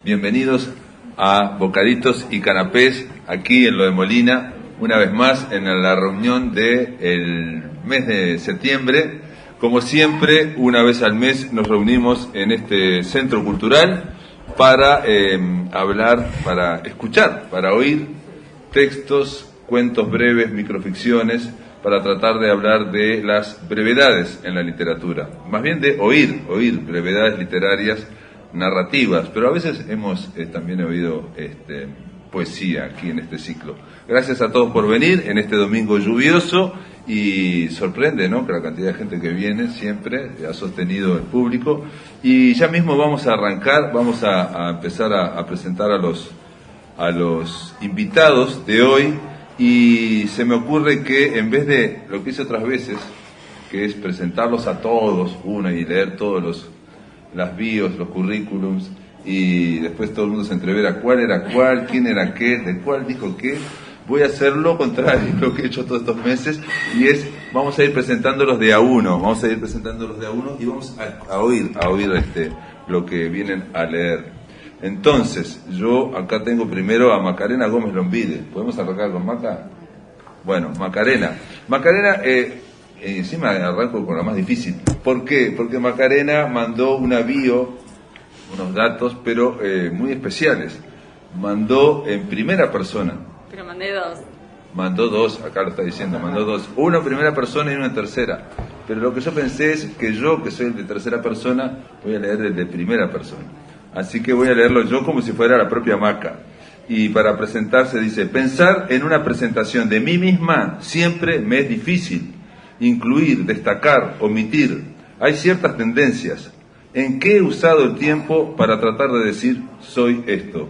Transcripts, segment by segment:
Bienvenidos a Bocaditos y Canapés, aquí en Lo de Molina, una vez más en la reunión del mes de septiembre. Como siempre, una vez al mes nos reunimos en este centro cultural para hablar, para escuchar, para oír textos, cuentos breves, microficciones, para tratar de hablar de las brevedades en la literatura, más bien de oír brevedades literarias, narrativas, pero a veces hemos también oído poesía aquí en este ciclo. Gracias a todos por venir en este domingo lluvioso, y sorprende, ¿no?, que la cantidad de gente que viene siempre ha sostenido el público. Y ya mismo vamos a arrancar, vamos a empezar a presentar a los invitados de hoy, y se me ocurre que en vez de lo que hice otras veces, que es presentarlos a todos uno y leer todos las bios, los currículums, y después todo el mundo se entrevera cuál era cuál, quién era qué, de cuál dijo qué, voy a hacer lo contrario, lo que he hecho todos estos meses, y vamos a ir presentándolos de a uno, y vamos a oír lo que vienen a leer. Entonces, yo acá tengo primero a Macarena Gómez Lombide. ¿Podemos arrancar con Maca? Bueno, Macarena, encima arranco con la más difícil. ¿Por qué? Porque Macarena mandó una bio, unos datos, pero muy especiales. Mandó en primera persona. Pero mandé dos. Mandó dos, acá lo está diciendo, mandó dos. Uno en primera persona y uno en tercera. Pero lo que yo pensé es que yo, que soy el de tercera persona, voy a leer el de primera persona. Así que voy a leerlo yo como si fuera la propia Maca. Y para presentarse dice: pensar en una presentación de mí misma siempre me es difícil. Incluir, destacar, omitir. Hay ciertas tendencias. ¿En qué he usado el tiempo para tratar de decir soy esto?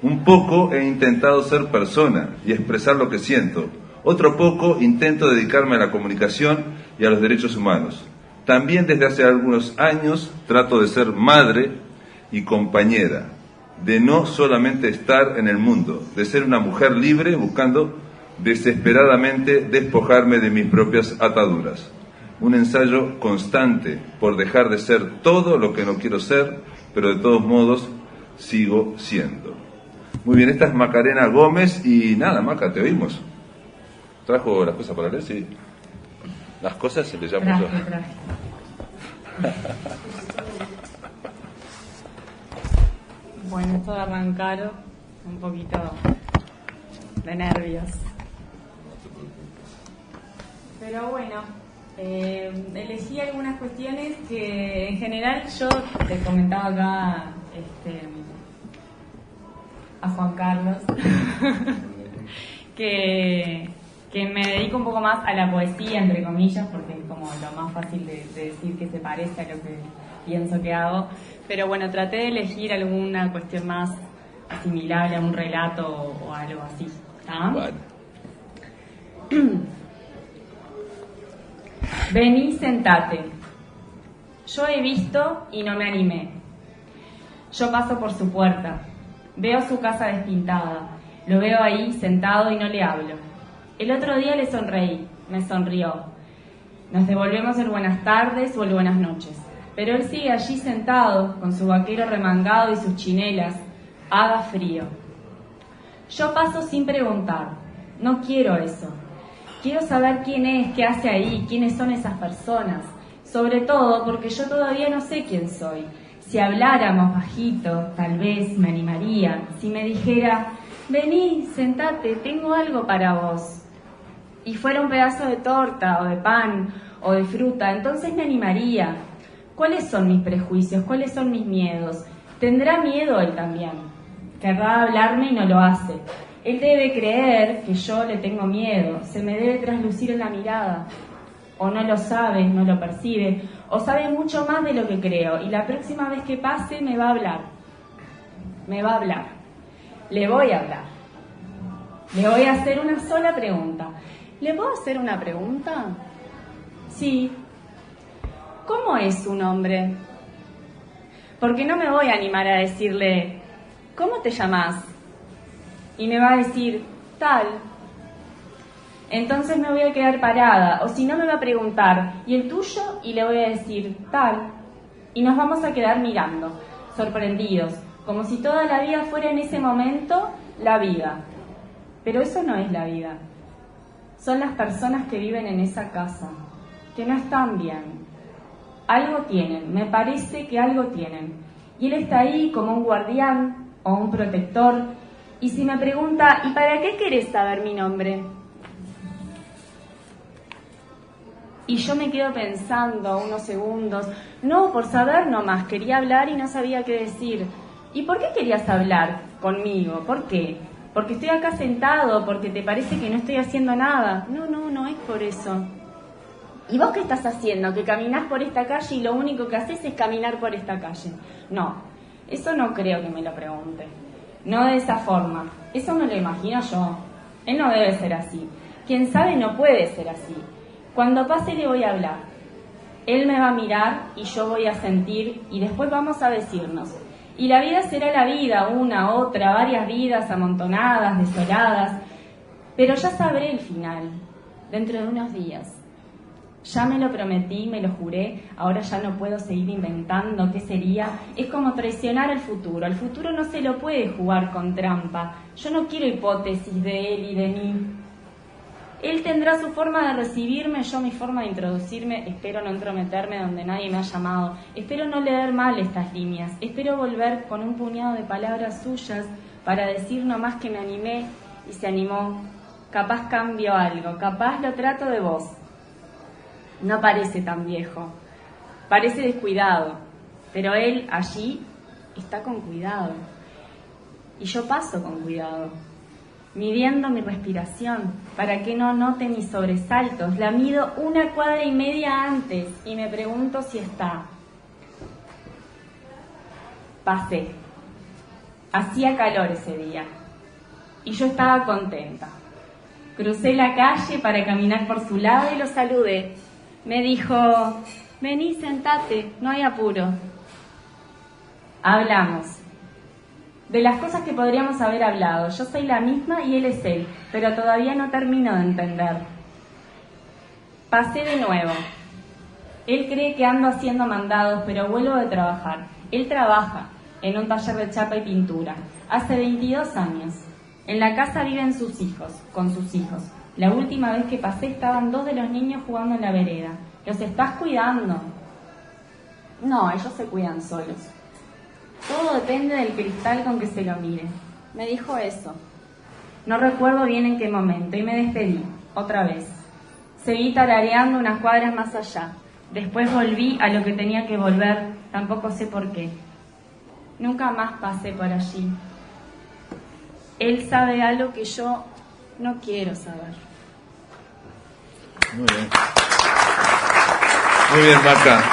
Un poco he intentado ser persona y expresar lo que siento. Otro poco intento dedicarme a la comunicación y a los derechos humanos. También desde hace algunos años trato de ser madre y compañera, de no solamente estar en el mundo, de ser una mujer libre buscando desesperadamente despojarme de mis propias ataduras. Un ensayo constante por dejar de ser todo lo que no quiero ser, pero de todos modos sigo siendo. Muy bien, esta es Macarena Gómez, y nada, Maca, te oímos. ¿Trajo las cosas para leer? Sí. Las cosas se le llama yo. Traje. Bueno, esto de arrancar un poquito de nervios. Pero bueno, elegí algunas cuestiones que en general yo te comentaba acá a Juan Carlos que me dedico un poco más a la poesía, entre comillas, porque es como lo más fácil de decir que se parece a lo que pienso que hago. Pero bueno, traté de elegir alguna cuestión más asimilable a un relato o algo así. ¿Está? Bueno. Vení, sentate. Yo he visto y no me animé. Yo paso por su puerta. Veo su casa despintada. Lo veo ahí sentado y no le hablo. El otro día le sonreí. Me sonrió. Nos devolvemos el buenas tardes o el buenas noches. Pero él sigue allí sentado, con su vaquero remangado y sus chinelas. Haga frío. Yo paso sin preguntar. No quiero eso. Quiero saber quién es, qué hace ahí, quiénes son esas personas. Sobre todo porque yo todavía no sé quién soy. Si habláramos bajito, tal vez me animaría. Si me dijera: vení, sentate, tengo algo para vos. Y fuera un pedazo de torta, o de pan, o de fruta, entonces me animaría. ¿Cuáles son mis prejuicios? ¿Cuáles son mis miedos? ¿Tendrá miedo él también? Querrá hablarme y no lo hace. Él debe creer que yo le tengo miedo, se me debe traslucir en la mirada. O no lo sabe, no lo percibe, o sabe mucho más de lo que creo, y la próxima vez que pase me va a hablar. Me va a hablar. Le voy a hablar. Le voy a hacer una sola pregunta. ¿Le puedo hacer una pregunta? Sí. ¿Cómo es su nombre? Porque no me voy a animar a decirle: ¿cómo te llamas? Y me va a decir: tal. Entonces me voy a quedar parada, o si no me va a preguntar: ¿y el tuyo? Y le voy a decir: tal. Y nos vamos a quedar mirando, sorprendidos, como si toda la vida fuera en ese momento la vida. Pero eso no es la vida. Son las personas que viven en esa casa, que no están bien. Algo tienen, me parece que algo tienen. Y él está ahí como un guardián o un protector. Y si me pregunta, ¿y para qué querés saber mi nombre? Y yo me quedo pensando unos segundos, no, por saber nomás, quería hablar y no sabía qué decir. ¿Y por qué querías hablar conmigo? ¿Por qué? ¿Porque estoy acá sentado? ¿Porque te parece que no estoy haciendo nada? No es por eso. ¿Y vos qué estás haciendo? ¿Que caminás por esta calle y lo único que haces es caminar por esta calle? No, eso no creo que me lo pregunte. No de esa forma. Eso me lo imagino yo. Él no debe ser así. Quien sabe no puede ser así. Cuando pase le voy a hablar. Él me va a mirar y yo voy a sentir y después vamos a decirnos. Y la vida será la vida, una, otra, varias vidas amontonadas, desoladas. Pero ya sabré el final, dentro de unos días. Ya me lo prometí, me lo juré, ahora ya no puedo seguir inventando qué sería. Es como traicionar el futuro. El futuro no se lo puede jugar con trampa. Yo no quiero hipótesis de él y de mí. Él tendrá su forma de recibirme, yo mi forma de introducirme. Espero no entrometerme donde nadie me ha llamado. Espero no leer mal estas líneas. Espero volver con un puñado de palabras suyas para decir nomás que me animé y se animó. Capaz cambio algo, capaz lo trato de vos. No parece tan viejo, parece descuidado, pero él allí está con cuidado. Y yo paso con cuidado, midiendo mi respiración para que no note mis sobresaltos. La mido 1,5 cuadras antes y me pregunto si está. Pasé. Hacía calor ese día y yo estaba contenta. Crucé la calle para caminar por su lado y lo saludé. Me dijo, vení, sentate, no hay apuro. Hablamos de las cosas que podríamos haber hablado. Yo soy la misma y él es él, pero todavía no termino de entender. Pasé de nuevo. Él cree que ando haciendo mandados, pero vuelvo de trabajar. Él trabaja en un taller de chapa y pintura. Hace 22 años. En la casa viven sus hijos, con sus hijos. La última vez que pasé estaban 2 de los niños jugando en la vereda. ¿Los estás cuidando? No, ellos se cuidan solos. Todo depende del cristal con que se lo mire. Me dijo eso. No recuerdo bien en qué momento y me despedí, otra vez. Seguí tarareando unas cuadras más allá. Después volví a lo que tenía que volver, tampoco sé por qué. Nunca más pasé por allí. Él sabe algo que yo no quiero saber. Muy bien. Muy bien, Maca.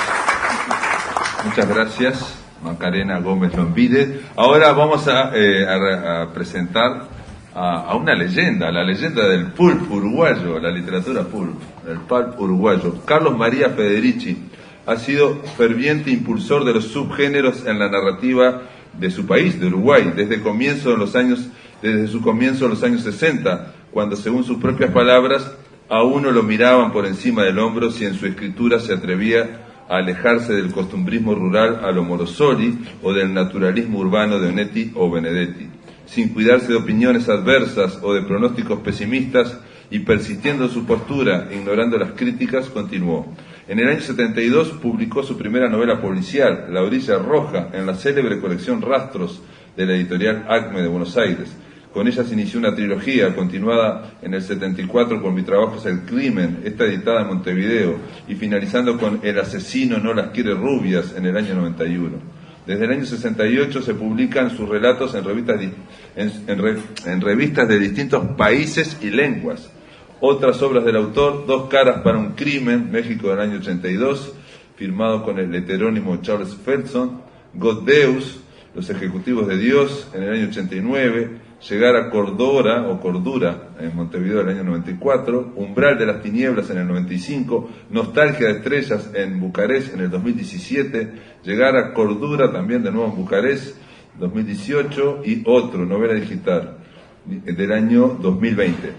Muchas gracias, Macarena Gómez Lombide. Ahora vamos a presentar a una leyenda, la leyenda del pulp uruguayo, la literatura pulp, el pulp uruguayo. Carlos María Federici ha sido ferviente impulsor de los subgéneros en la narrativa de su país, de Uruguay, desde su comienzo en los años 60, cuando, según sus propias palabras, a uno lo miraban por encima del hombro si en su escritura se atrevía a alejarse del costumbrismo rural a lo Morosoli o del naturalismo urbano de Onetti o Benedetti, sin cuidarse de opiniones adversas o de pronósticos pesimistas, y persistiendo en su postura, ignorando las críticas, continuó. En el año 72 publicó su primera novela policial, La Orilla Roja, en la célebre colección Rastros de la editorial Acme de Buenos Aires. Con ella se inició una trilogía, continuada en el 74 con Mi trabajo es el crimen, esta editada en Montevideo, y finalizando con El asesino no las quiere rubias en el año 91. Desde el año 68 se publican sus relatos en revistas de distintos países y lenguas. Otras obras del autor: Dos caras para un crimen, México del año 82, firmado con el heterónimo Charles Felson. God Deus, Los ejecutivos de Dios, en el año 89. Llegar a Cordura, en Montevideo del año 94, Umbral de las tinieblas en el 95, Nostalgia de estrellas en Bucarest en el 2017, Llegar a Cordura también de nuevo en Bucarest 2018 y otro, novela digital del año 2020.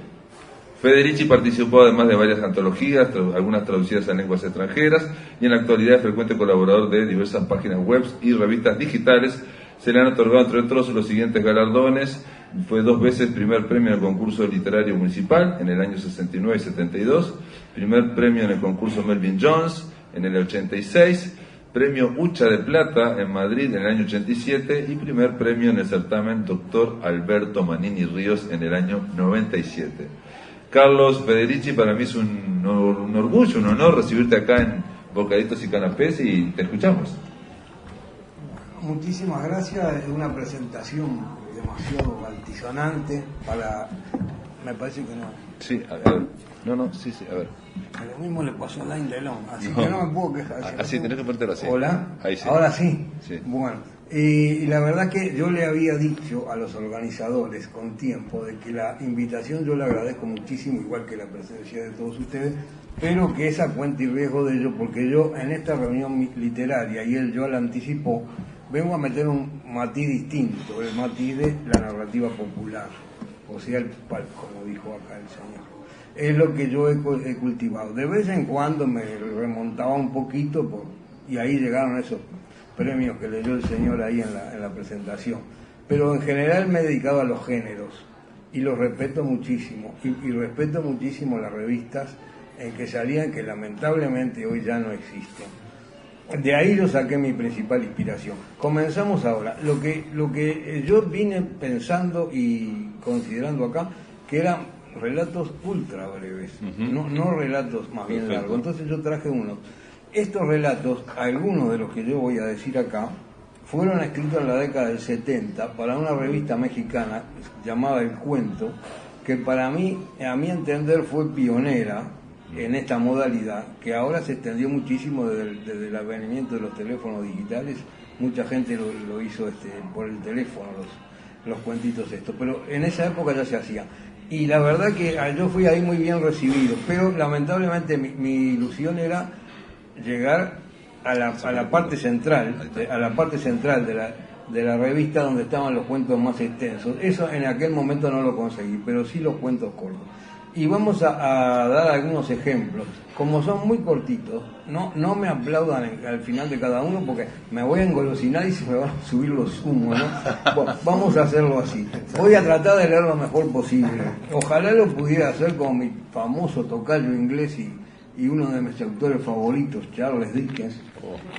Federici participó además de varias antologías, algunas traducidas en lenguas extranjeras, y en la actualidad es frecuente colaborador de diversas páginas web y revistas digitales, Se le han otorgado, entre otros, los siguientes galardones. Fue 2 veces primer premio en el concurso literario municipal, en el año 69 y 72. Primer premio en el concurso Melvin Jones, en el 86. Premio Ucha de Plata en Madrid en el año 87. Y primer premio en el certamen Dr. Alberto Manini Ríos en el año 97. Carlos Federici, para mí es un orgullo, un honor recibirte acá en Bocaditos y Canapés, y te escuchamos. Muchísimas gracias, es una presentación demasiado altisonante para... me parece que no. Sí, a ver. No, sí, a ver. Lo mismo le pasó a Alain Delon, así que no me puedo quejar. Así, tenés que ponértelo así. Hola, ahí sí. Ahora sí. Sí. Bueno, y la verdad que yo le había dicho a los organizadores con tiempo de que la invitación yo le agradezco muchísimo, igual que la presencia de todos ustedes, pero que esa cuenta y riesgo de ello, porque yo en esta reunión literaria, y él yo la anticipó, vengo a meter un matiz distinto, el matiz de la narrativa popular, o sea, el palco, como dijo acá el señor. Es lo que yo he cultivado. De vez en cuando me remontaba un poquito, y ahí llegaron esos premios que leyó el señor ahí en la presentación. Pero en general me he dedicado a los géneros, y los respeto muchísimo, y respeto muchísimo las revistas en que salían, que lamentablemente hoy ya no existen. De ahí yo saqué mi principal inspiración. Comenzamos ahora. Lo que yo vine pensando y considerando acá, que eran relatos ultra breves, no relatos más bien largos. Entonces yo traje uno. Estos relatos, algunos de los que yo voy a decir acá, fueron escritos en la década del 70 para una revista mexicana llamada El Cuento, que para mí, a mi entender, fue pionera en esta modalidad, que ahora se extendió muchísimo desde el advenimiento de los teléfonos digitales. Mucha gente lo hizo por el teléfono, los cuentitos estos, pero en esa época ya se hacía. Y la verdad que yo fui ahí muy bien recibido, pero lamentablemente mi ilusión era llegar a la parte central, de la revista, donde estaban los cuentos más extensos. Eso en aquel momento no lo conseguí, pero sí los cuentos cortos. Y vamos a dar algunos ejemplos. Como son muy cortitos, no me aplaudan al final de cada uno, porque me voy a engolosinar y se me van a subir los humos, ¿no? Bueno, vamos a hacerlo así. Voy a tratar de leer lo mejor posible. Ojalá lo pudiera hacer con mi famoso tocayo inglés y uno de mis autores favoritos, Charles Dickens,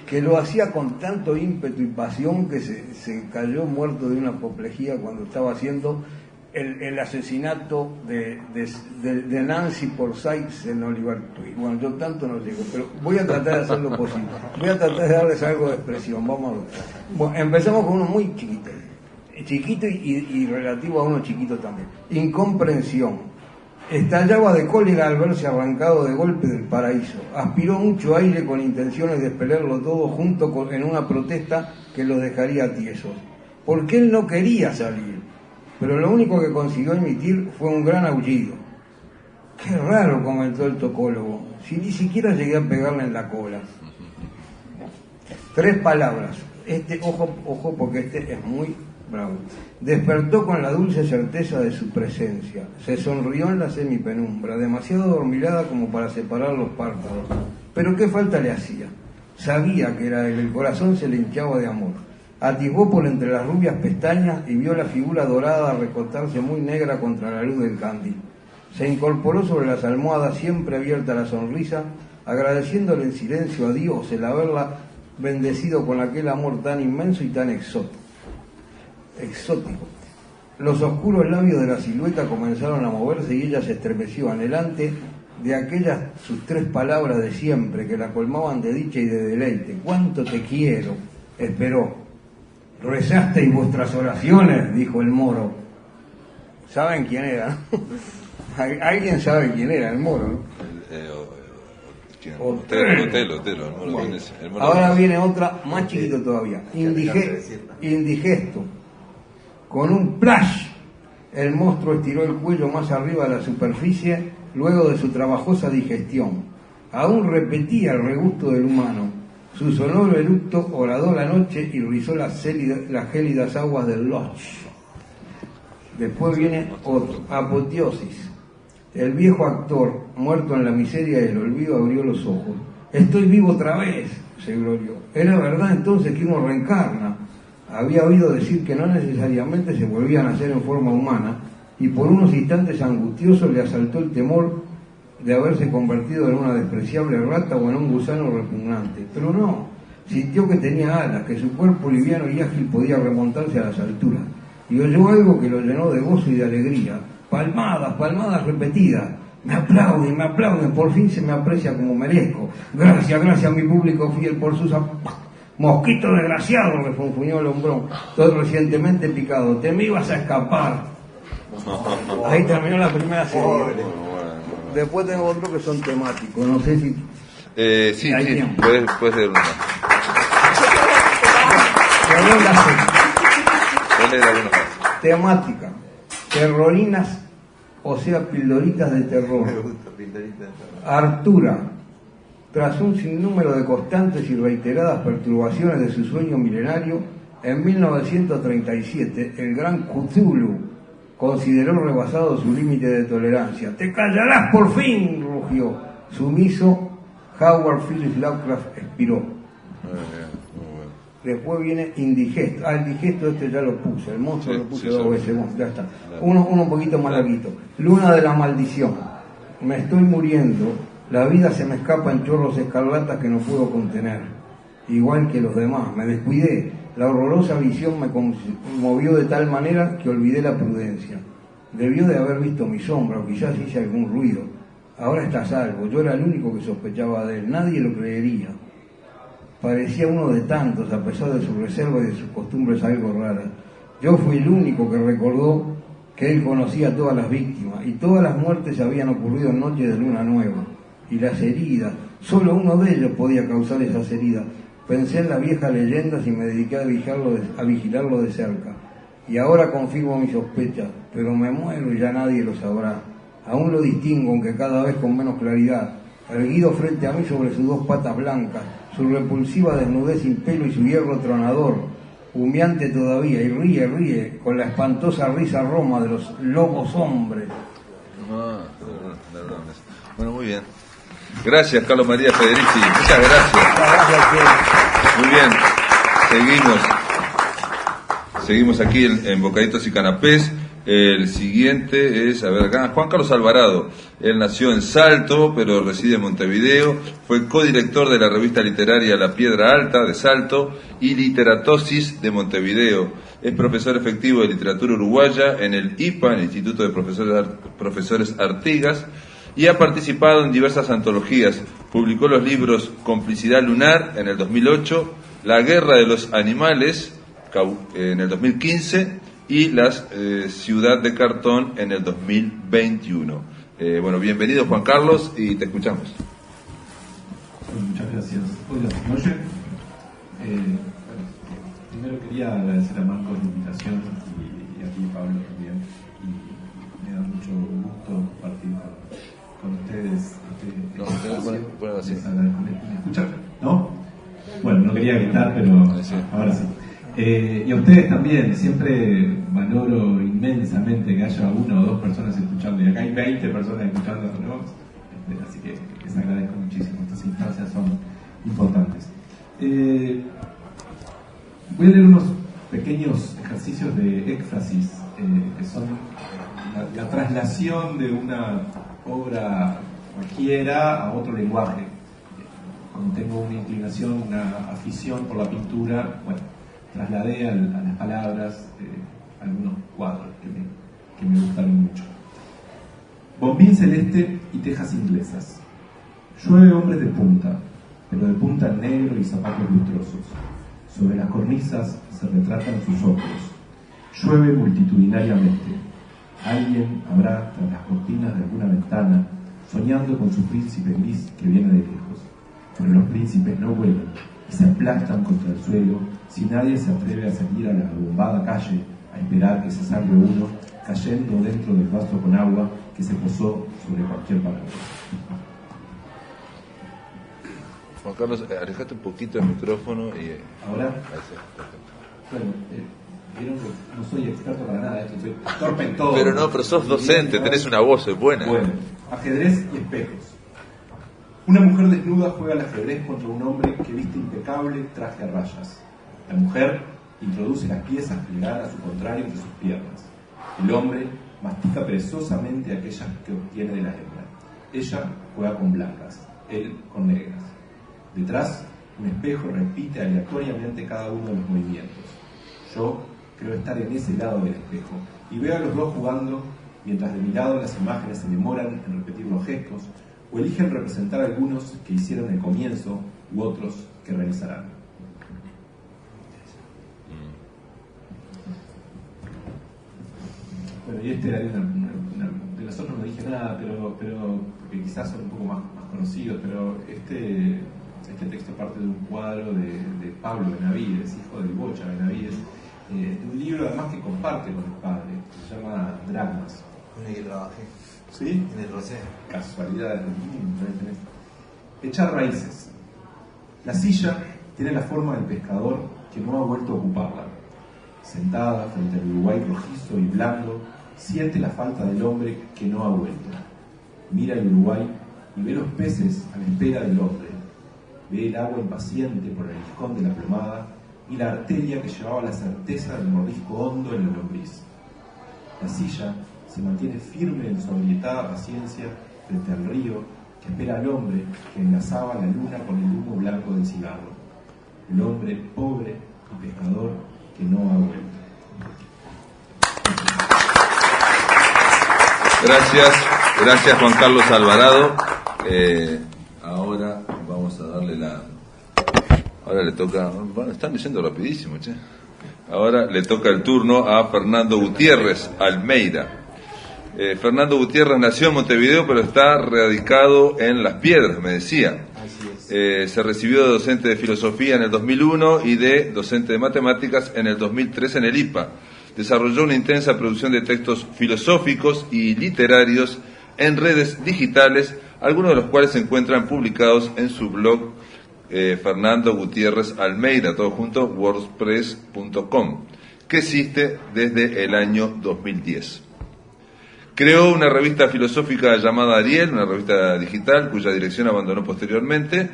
que lo hacía con tanto ímpetu y pasión que se cayó muerto de una apoplejía cuando estaba haciendo el asesinato de Nancy Forsyth en Oliver Twist. Bueno, yo tanto no llego, pero voy a tratar de hacer lo posible. Voy a tratar de darles algo de expresión. Vamos a ver. Bueno, empezamos con uno muy chiquito y relativo a uno chiquito también. Incomprensión. Estallaba de cólera al verse arrancado de golpe del paraíso. Aspiró mucho aire con intenciones de expelerlo todo junto en una protesta que los dejaría tiesos. Porque él no quería salir, pero lo único que consiguió emitir fue un gran aullido. Qué raro, comentó el tocólogo, si ni siquiera llegué a pegarle en la cola. 3 palabras. Ojo, porque es muy bravo. Despertó con la dulce certeza de su presencia. Se sonrió en la semipenumbra, demasiado dormilada como para separar los párpados. Pero qué falta le hacía. Sabía que era él, el corazón se le hinchaba de amor. Atisbó por entre las rubias pestañas y vio la figura dorada recostarse muy negra contra la luz del candil. Se incorporó sobre las almohadas, siempre abierta a la sonrisa, agradeciéndole en silencio a Dios el haberla bendecido con aquel amor tan inmenso y tan exótico. Los oscuros labios de la silueta comenzaron a moverse y ella se estremeció anhelante de aquellas sus 3 palabras de siempre que la colmaban de dicha y de deleite. «¿Cuánto te quiero?», esperó. «Rezasteis vuestras oraciones», dijo el moro. ¿Saben quién era? ¿Alguien sabe quién era el moro? ¿No? Otelo, el moro. Ahora viene otra más chiquito todavía. Indigesto. Con un plash, el monstruo estiró el cuello más arriba de la superficie luego de su trabajosa digestión. Aún repetía el regusto del humano. Su sonoro eructo horadó la noche y rizó las gélidas aguas del Lodge. Después viene otro, apoteosis. El viejo actor, muerto en la miseria y el olvido, abrió los ojos. «Estoy vivo otra vez», se glorió. «Era verdad entonces que uno reencarna». Había oído decir que no necesariamente se volvían a nacer en forma humana, y por unos instantes angustiosos le asaltó el temor de haberse convertido en una despreciable rata o en un gusano repugnante. Pero no, sintió que tenía alas, que su cuerpo liviano y ágil podía remontarse a las alturas, y oyó algo que lo llenó de gozo y de alegría. Palmadas, palmadas repetidas. Me aplauden, por fin se me aprecia como merezco. Gracias, gracias a mi público fiel por sus... Mosquito desgraciado, refunfuñó el hombrón, todo recientemente picado. Te me ibas a escapar. Ahí terminó la primera serie. Después tengo otros que son temáticos, no sé si... sí, puedes leer una. Temática. Terrorinas, o sea, pildoritas de terror. Artura. Tras un sinnúmero de constantes y reiteradas perturbaciones de su sueño milenario, en 1937 el gran Cthulhu consideró rebasado su límite de tolerancia. ¡Te callarás por fin!, rugió. Sumiso, Howard Phillips Lovecraft expiró. Después viene Indigesto. El Digesto este ya lo puse, el monstruo lo puse dos veces, ya está. Uno un poquito más larguito. Luna de la maldición. Me estoy muriendo. La vida se me escapa en chorros escarlatas que no puedo contener. Igual que los demás, me descuidé. La horrorosa visión me conmovió de tal manera que olvidé la prudencia. Debió de haber visto mi sombra, o quizás hice algún ruido. Ahora está a salvo. Yo era el único que sospechaba de él. Nadie lo creería. Parecía uno de tantos, a pesar de su reserva y de sus costumbres algo raras. Yo fui el único que recordó que él conocía a todas las víctimas, y todas las muertes habían ocurrido en noche de luna nueva. Y las heridas, solo uno de ellos podía causar esas heridas. Pensé en las viejas leyendas y me dediqué a vigilarlo de cerca. Y ahora confirmo mis sospechas, pero me muero y ya nadie lo sabrá. Aún lo distingo, aunque cada vez con menos claridad. Erguido frente a mí sobre sus dos patas blancas, su repulsiva desnudez sin pelo y su hierro tronador, humeante todavía, y ríe, con la espantosa risa roma de los lobos hombres. Bueno, muy bien. Gracias, Carlos María Federici. Muchas gracias. Muy bien. Seguimos aquí en Bocaditos y Canapés. El siguiente es, Juan Carlos Alvarado. Él nació en Salto, pero reside en Montevideo. Fue codirector de la revista literaria La Piedra Alta, de Salto, y Literatosis, de Montevideo. Es profesor efectivo de literatura uruguaya en el IPA, el Instituto de Profesores Artigas, y ha participado en diversas antologías. Publicó los libros Complicidad Lunar en el 2008, La Guerra de los Animales en el 2015 y Ciudad de Cartón en el 2021. Bueno, bienvenido, Juan Carlos, y te escuchamos. Muchas gracias. Hola, ¿me oye? Primero quería agradecer a Marcos la invitación y a ti, Pablo, también. Y me da mucho gusto compartir con ustedes. Bueno, así. ¿Me escuchan? ¿No? Bueno, no quería gritar, pero ahora sí. Y a ustedes también, siempre valoro inmensamente que haya una o dos personas escuchando, y acá hay 20 personas escuchando, ¿no? Así que les agradezco muchísimo. Estas instancias son importantes. Voy a leer unos pequeños ejercicios de éxtasis, que son la traslación de una obra cualquiera a otro lenguaje. Cuando tengo una inclinación, una afición por la pintura, bueno, trasladé a las palabras algunos cuadros que me gustaron mucho. Bombín celeste y tejas inglesas. Llueve hombres de punta, pero de punta en negro y zapatos lustrosos. Sobre las cornisas se retratan sus ojos. Llueve multitudinariamente. Alguien habrá tras las cortinas de alguna ventana, soñando con su príncipe gris que viene de lejos. Pero los príncipes no vuelan y se aplastan contra el suelo si nadie se atreve a salir a la abombada calle a esperar que se salve uno cayendo dentro del vaso con agua que se posó sobre cualquier palabra. Juan Carlos, alejate un poquito el micrófono y... ¿Ahora? Bueno, vieron que no soy experto para nada, soy torpe en todo. Pero sos docente, tenés una voz buena. Bueno, ajedrez y espejos. Una mujer desnuda juega al ajedrez contra un hombre que viste impecable traje a rayas. La mujer Introduce las piezas que le dan a su contrario entre sus piernas. El hombre mastica perezosamente aquellas que obtiene de la hembra. Ella juega con blancas, él con negras. Detrás, un espejo repite aleatoriamente cada uno de los movimientos. Yo creo estar en ese lado del espejo y veo a los dos jugando mientras de mi lado las imágenes se demoran en repetir los gestos o eligen representar algunos que hicieron el comienzo u otros que realizarán. Bueno, y de los otros no dije nada, pero porque quizás son un poco más conocidos, pero este texto parte de un cuadro de Pablo Benavides, hijo del Bocha Benavides, de un libro además que comparte con el padre, que se llama Dragmas. Con el que trabajé. ¿Sí? En el Rosé. Casualidad. Echar raíces. La silla tiene la forma del pescador que no ha vuelto a ocuparla. Sentada frente al Uruguay rojizo y blando, siente la falta del hombre que no ha vuelto. Mira el Uruguay y ve los peces a la espera del hombre. Ve el agua impaciente por el riscón de la plomada y la arteria que llevaba la certeza del mordisco hondo en la lombriz. La silla se mantiene firme en su agrietada paciencia frente al río que espera al hombre que enlazaba la luna con el humo blanco del cigarro. El hombre pobre y pescador que no ha vuelto. Gracias Juan Carlos Alvarado. Ahora vamos a darle ahora le toca, bueno, están leyendo rapidísimo, che. Ahora le toca el turno a Fernando Gutiérrez Almeida. Fernando Gutiérrez nació en Montevideo, pero está radicado en Las Piedras, me decía. Se recibió de docente de filosofía en el 2001 y de docente de matemáticas en el 2003 en el IPA. Desarrolló una intensa producción de textos filosóficos y literarios en redes digitales, algunos de los cuales se encuentran publicados en su blog Fernando Gutiérrez Almeida, todo junto, wordpress.com, que existe desde el año 2010. Creó una revista filosófica llamada Ariel, una revista digital cuya dirección abandonó posteriormente,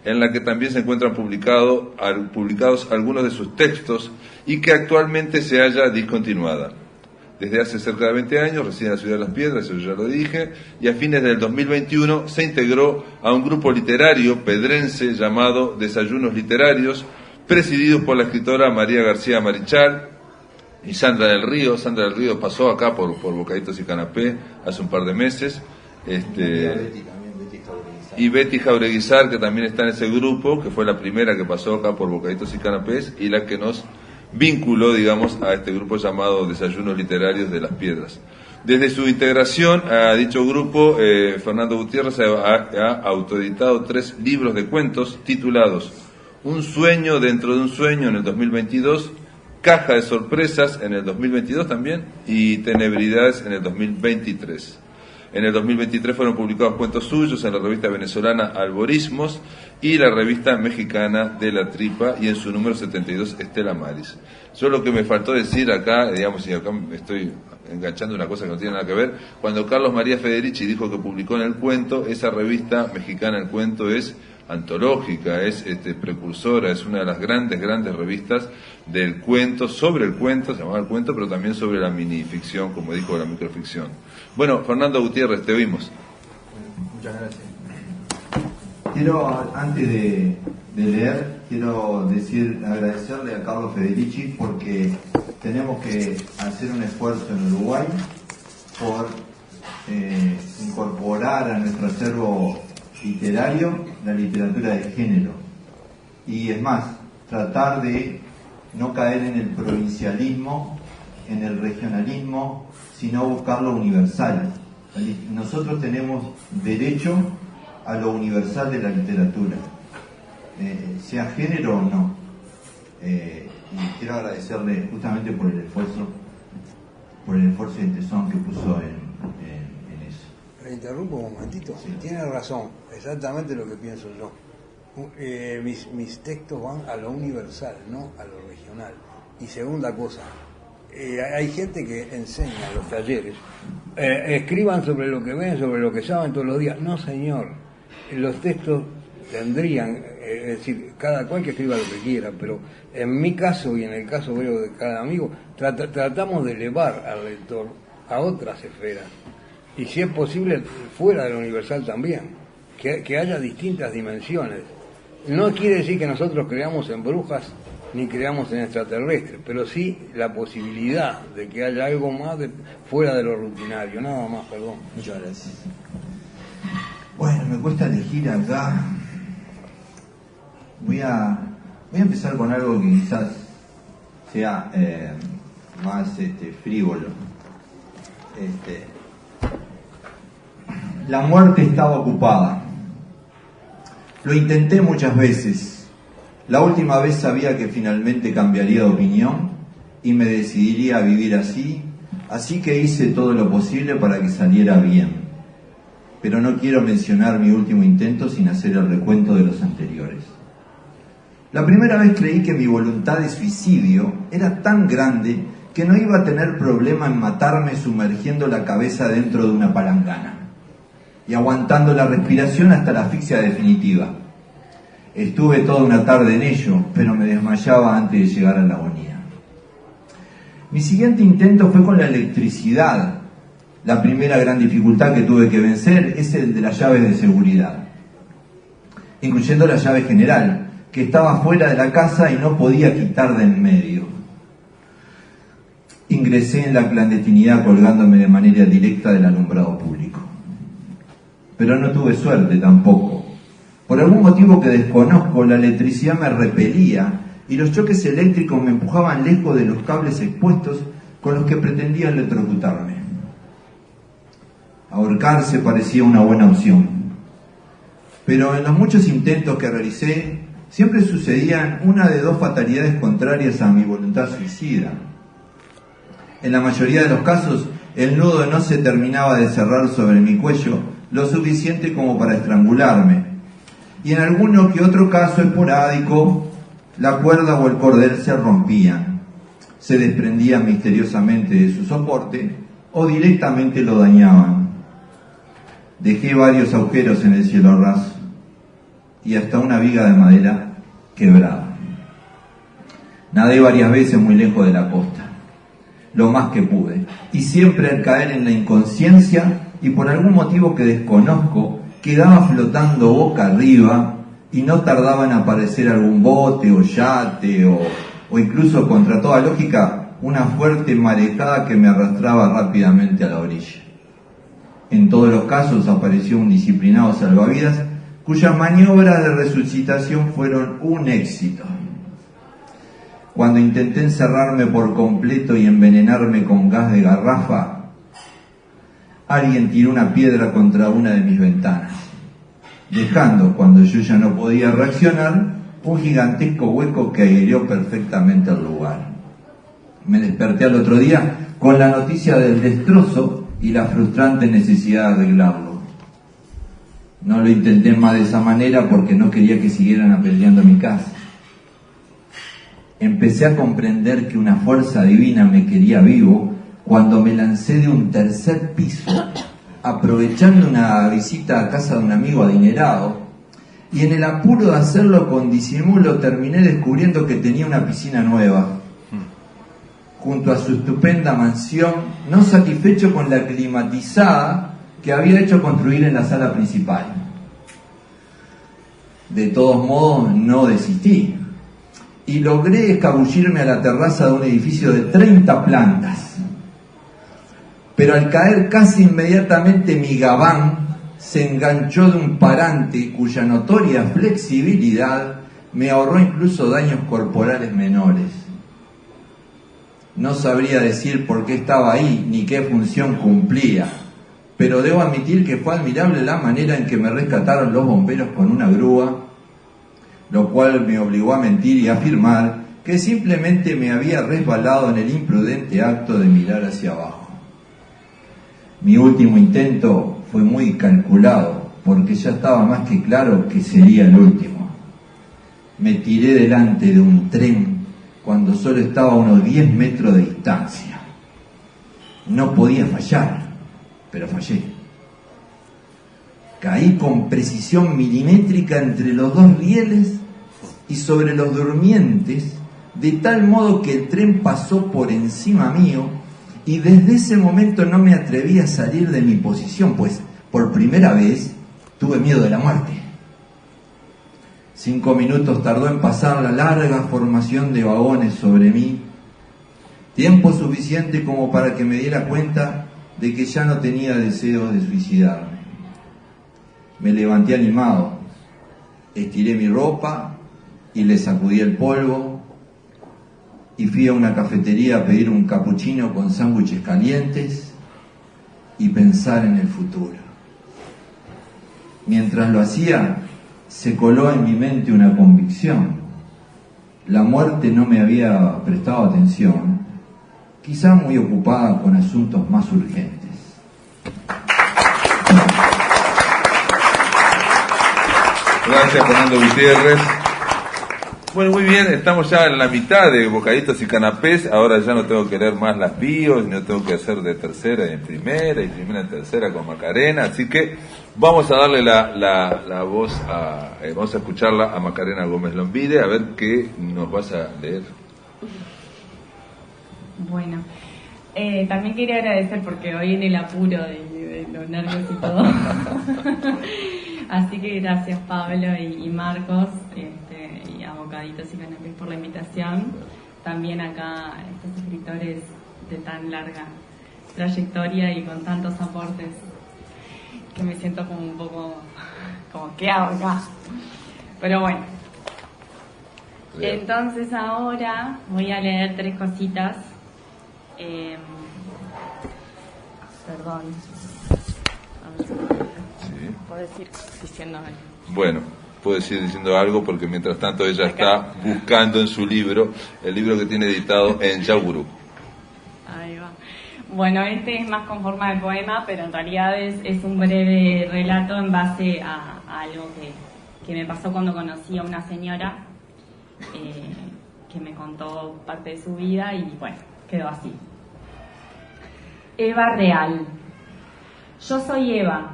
en la que también se encuentran publicados algunos de sus textos y que actualmente se halla discontinuada. Desde hace cerca de 20 años reside en la ciudad de Las Piedras, eso ya lo dije, y a fines del 2021 se integró a un grupo literario pedrense llamado Desayunos Literarios, presidido por la escritora María García Marichal y Sandra del Río. Sandra del Río pasó acá por Bocaditos y Canapé hace un par de meses. Y Betty Jaureguizar, que también está en ese grupo, que fue la primera que pasó acá por Bocaditos y Canapés y la que nos vinculó, digamos, a este grupo llamado Desayunos Literarios de Las Piedras. Desde su integración a dicho grupo, Fernando Gutiérrez ha autoeditado 3 libros de cuentos titulados Un sueño dentro de un sueño en el 2022, Caja de sorpresas en el 2022 también y Tenebridades en el 2023. En el 2023 fueron publicados cuentos suyos en la revista venezolana Alborismos y la revista mexicana De la Tripa, y en su número 72 Estela Maris. Yo lo que me faltó decir acá, digamos, y acá me estoy enganchando una cosa que no tiene nada que ver, cuando Carlos María Federici dijo que publicó en El Cuento, esa revista mexicana El Cuento es antológica, es precursora, es una de las grandes revistas del cuento, sobre el cuento, se llamaba El Cuento, pero también sobre la minificción, como dijo, la microficción. Bueno, Fernando Gutiérrez, te oímos. Muchas gracias. Quiero, antes de leer, quiero agradecerle a Carlos Federici porque tenemos que hacer un esfuerzo en Uruguay por incorporar a nuestro acervo literario la literatura de género, y es más, tratar de no caer en el provincialismo, en el regionalismo, sino buscar lo universal. Nosotros tenemos derecho a lo universal de la literatura, sea género o no, y quiero agradecerle justamente por el esfuerzo y el tesón que puso en eso. Le interrumpo un momentito. Sí. Tiene razón, exactamente lo que pienso yo. Mis textos van a lo universal, no a lo regional. Y segunda cosa, hay gente que enseña en los talleres, escriban sobre lo que ven, sobre lo que saben todos los días. No, señor, los textos tendrían, es decir, cada cual que escriba lo que quiera, pero en mi caso y en el caso creo de cada amigo, tratamos de elevar al lector a otras esferas, y si es posible fuera de lo universal también, que haya distintas dimensiones. No quiere decir que nosotros creamos en brujas ni creamos en extraterrestres, pero sí la posibilidad de que haya algo más fuera de lo rutinario, nada más, perdón. Muchas gracias. Bueno, me cuesta elegir acá. Voy a empezar con algo que quizás sea más frívolo. La muerte estaba ocupada. Lo intenté muchas veces. La última vez sabía que finalmente cambiaría de opinión y me decidiría a vivir así que hice todo lo posible para que saliera bien. Pero no quiero mencionar mi último intento sin hacer el recuento de los anteriores. La primera vez creí que mi voluntad de suicidio era tan grande que no iba a tener problema en matarme sumergiendo la cabeza dentro de una palangana y aguantando la respiración hasta la asfixia definitiva. Estuve toda una tarde en ello, pero me desmayaba antes de llegar a la agonía. Mi siguiente intento fue con la electricidad. La primera gran dificultad que tuve que vencer es el de las llaves de seguridad, incluyendo la llave general, que estaba fuera de la casa y no podía quitar de en medio. Ingresé en la clandestinidad colgándome de manera directa del alumbrado público. Pero no tuve suerte tampoco. Por algún motivo que desconozco, la electricidad me repelía y los choques eléctricos me empujaban lejos de los cables expuestos con los que pretendía electrocutarme. Ahorcarse parecía una buena opción. Pero en los muchos intentos que realicé, siempre sucedían una de dos fatalidades contrarias a mi voluntad suicida. En la mayoría de los casos, el nudo no se terminaba de cerrar sobre mi cuello lo suficiente como para estrangularme. Y en alguno que otro caso esporádico, la cuerda o el cordel se rompían, se desprendían misteriosamente de su soporte o directamente lo dañaban. Dejé varios agujeros en el cielo raso y hasta una viga de madera quebrada. Nadé varias veces muy lejos de la costa, lo más que pude, y siempre al caer en la inconsciencia y por algún motivo que desconozco, quedaba flotando boca arriba y no tardaba en aparecer algún bote o yate o incluso, contra toda lógica, una fuerte marejada que me arrastraba rápidamente a la orilla. En todos los casos apareció un disciplinado salvavidas cuyas maniobras de resucitación fueron un éxito. Cuando intenté encerrarme por completo y envenenarme con gas de garrafa, alguien tiró una piedra contra una de mis ventanas, dejando, cuando yo ya no podía reaccionar, un gigantesco hueco que aireó perfectamente el lugar. Me desperté al otro día con la noticia del destrozo y la frustrante necesidad de arreglarlo. No lo intenté más de esa manera porque no quería que siguieran apedreando mi casa. Empecé a comprender que una fuerza divina me quería vivo cuando me lancé de un tercer piso, aprovechando una visita a casa de un amigo adinerado, y en el apuro de hacerlo con disimulo terminé descubriendo que tenía una piscina nueva junto a su estupenda mansión, no satisfecho con la climatizada que había hecho construir en la sala principal. De todos modos, no desistí y logré escabullirme a la terraza de un edificio de 30 plantas. Pero al caer casi inmediatamente mi gabán se enganchó de un parante cuya notoria flexibilidad me ahorró incluso daños corporales menores. No sabría decir por qué estaba ahí ni qué función cumplía, pero debo admitir que fue admirable la manera en que me rescataron los bomberos con una grúa, lo cual me obligó a mentir y a afirmar que simplemente me había resbalado en el imprudente acto de mirar hacia abajo. Mi último intento fue muy calculado, porque ya estaba más que claro que sería el último. Me tiré delante de un tren cuando solo estaba a unos 10 metros de distancia. No podía fallar, pero fallé. Caí con precisión milimétrica entre los dos rieles y sobre los durmientes, de tal modo que el tren pasó por encima mío, y desde ese momento no me atreví a salir de mi posición, pues por primera vez tuve miedo de la muerte. 5 minutos tardó en pasar la larga formación de vagones sobre mí, tiempo suficiente como para que me diera cuenta de que ya no tenía deseos de suicidarme. Me levanté animado, estiré mi ropa y le sacudí el polvo, y fui a una cafetería a pedir un capuchino con sándwiches calientes y pensar en el futuro. Mientras lo hacía, se coló en mi mente una convicción. La muerte no me había prestado atención, quizá muy ocupada con asuntos más urgentes. Gracias, Fernando Gutiérrez. Bueno, muy bien, estamos ya en la mitad de Bocaditos y Canapés. Ahora ya no tengo que leer más las bios, no tengo que hacer de tercera en primera y primera en tercera con Macarena. Así que vamos a darle la voz vamos a escucharla a Macarena Gómez Lombide, a ver qué nos vas a leer. Bueno, también quería agradecer porque hoy en el apuro de los nervios y todo. Así que gracias Pablo y Marcos, y a Bocaditos y Canapés por la invitación. También acá estos escritores de tan larga trayectoria y con tantos aportes que me siento como un poco como ¿qué hago acá? Pero bueno. Entonces ahora voy a leer 3 cositas. Perdón. A ver si puedo decir diciendo algo. Bueno, puedes ir diciendo algo porque mientras tanto ella está buscando en su libro, el libro que tiene editado en Yagurú. Ahí va. Bueno, este es más con forma de poema, pero en realidad es un breve relato en base a algo que me pasó cuando conocí a una señora que me contó parte de su vida y bueno, quedó así. Eva Real. Yo soy Eva,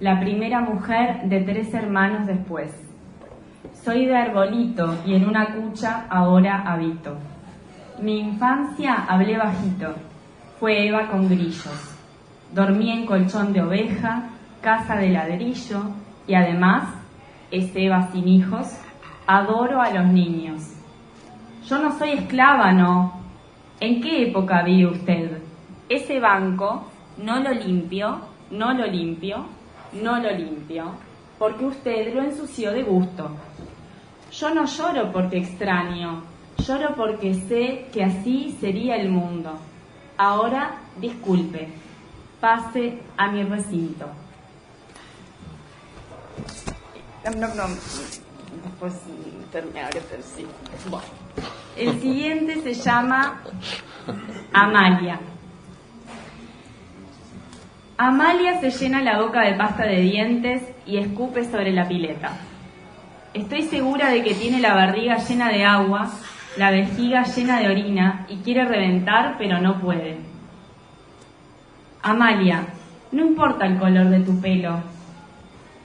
la primera mujer de 3 hermanos después. Soy de arbolito y en una cucha ahora habito. Mi infancia hablé bajito, fue Eva con grillos. Dormí en colchón de oveja, casa de ladrillo y además es Eva sin hijos. Adoro a los niños. Yo no soy esclava, no. ¿En qué época vive usted? Ese banco no lo limpio, no lo limpio, no lo limpio, porque usted lo ensució de gusto. Yo no lloro porque extraño, lloro porque sé que así sería el mundo. Ahora, disculpe, pase a mi recinto. No. Después terminaré, pero sí. Bueno. El siguiente se llama Amalia. Amalia se llena la boca de pasta de dientes y escupe sobre la pileta. Estoy segura de que tiene la barriga llena de agua, la vejiga llena de orina y quiere reventar, pero no puede. Amalia, no importa el color de tu pelo,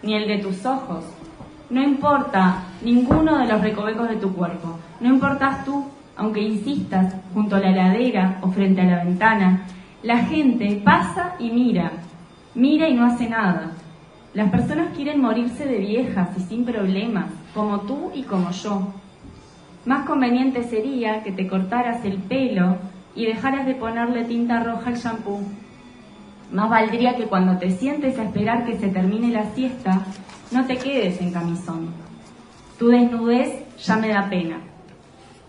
ni el de tus ojos. No importa ninguno de los recovecos de tu cuerpo. No importas tú, aunque insistas junto a la heladera o frente a la ventana. La gente pasa y mira y no hace nada. Las personas quieren morirse de viejas y sin problemas, como tú y como yo. Más conveniente sería que te cortaras el pelo y dejaras de ponerle tinta roja al shampoo. Más valdría que cuando te sientes a esperar que se termine la siesta, no te quedes en camisón. Tu desnudez ya me da pena.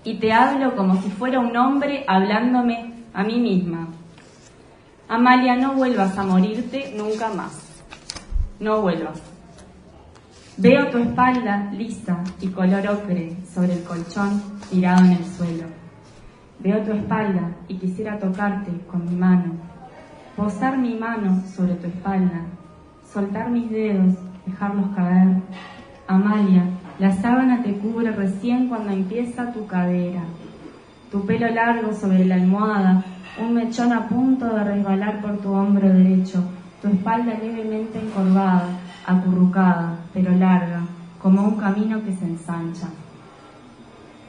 Y te hablo como si fuera un hombre hablándome a mí misma. Amalia, no vuelvas a morirte nunca más. No vuelvas. Veo tu espalda lisa y color ocre sobre el colchón tirado en el suelo. Veo tu espalda y quisiera tocarte con mi mano. Posar mi mano sobre tu espalda. Soltar mis dedos, dejarlos caer. Amalia, la sábana te cubre recién cuando empieza tu cadera. Tu pelo largo sobre la almohada, un mechón a punto de resbalar por tu hombro derecho, tu espalda levemente encorvada, acurrucada, pero larga, como un camino que se ensancha.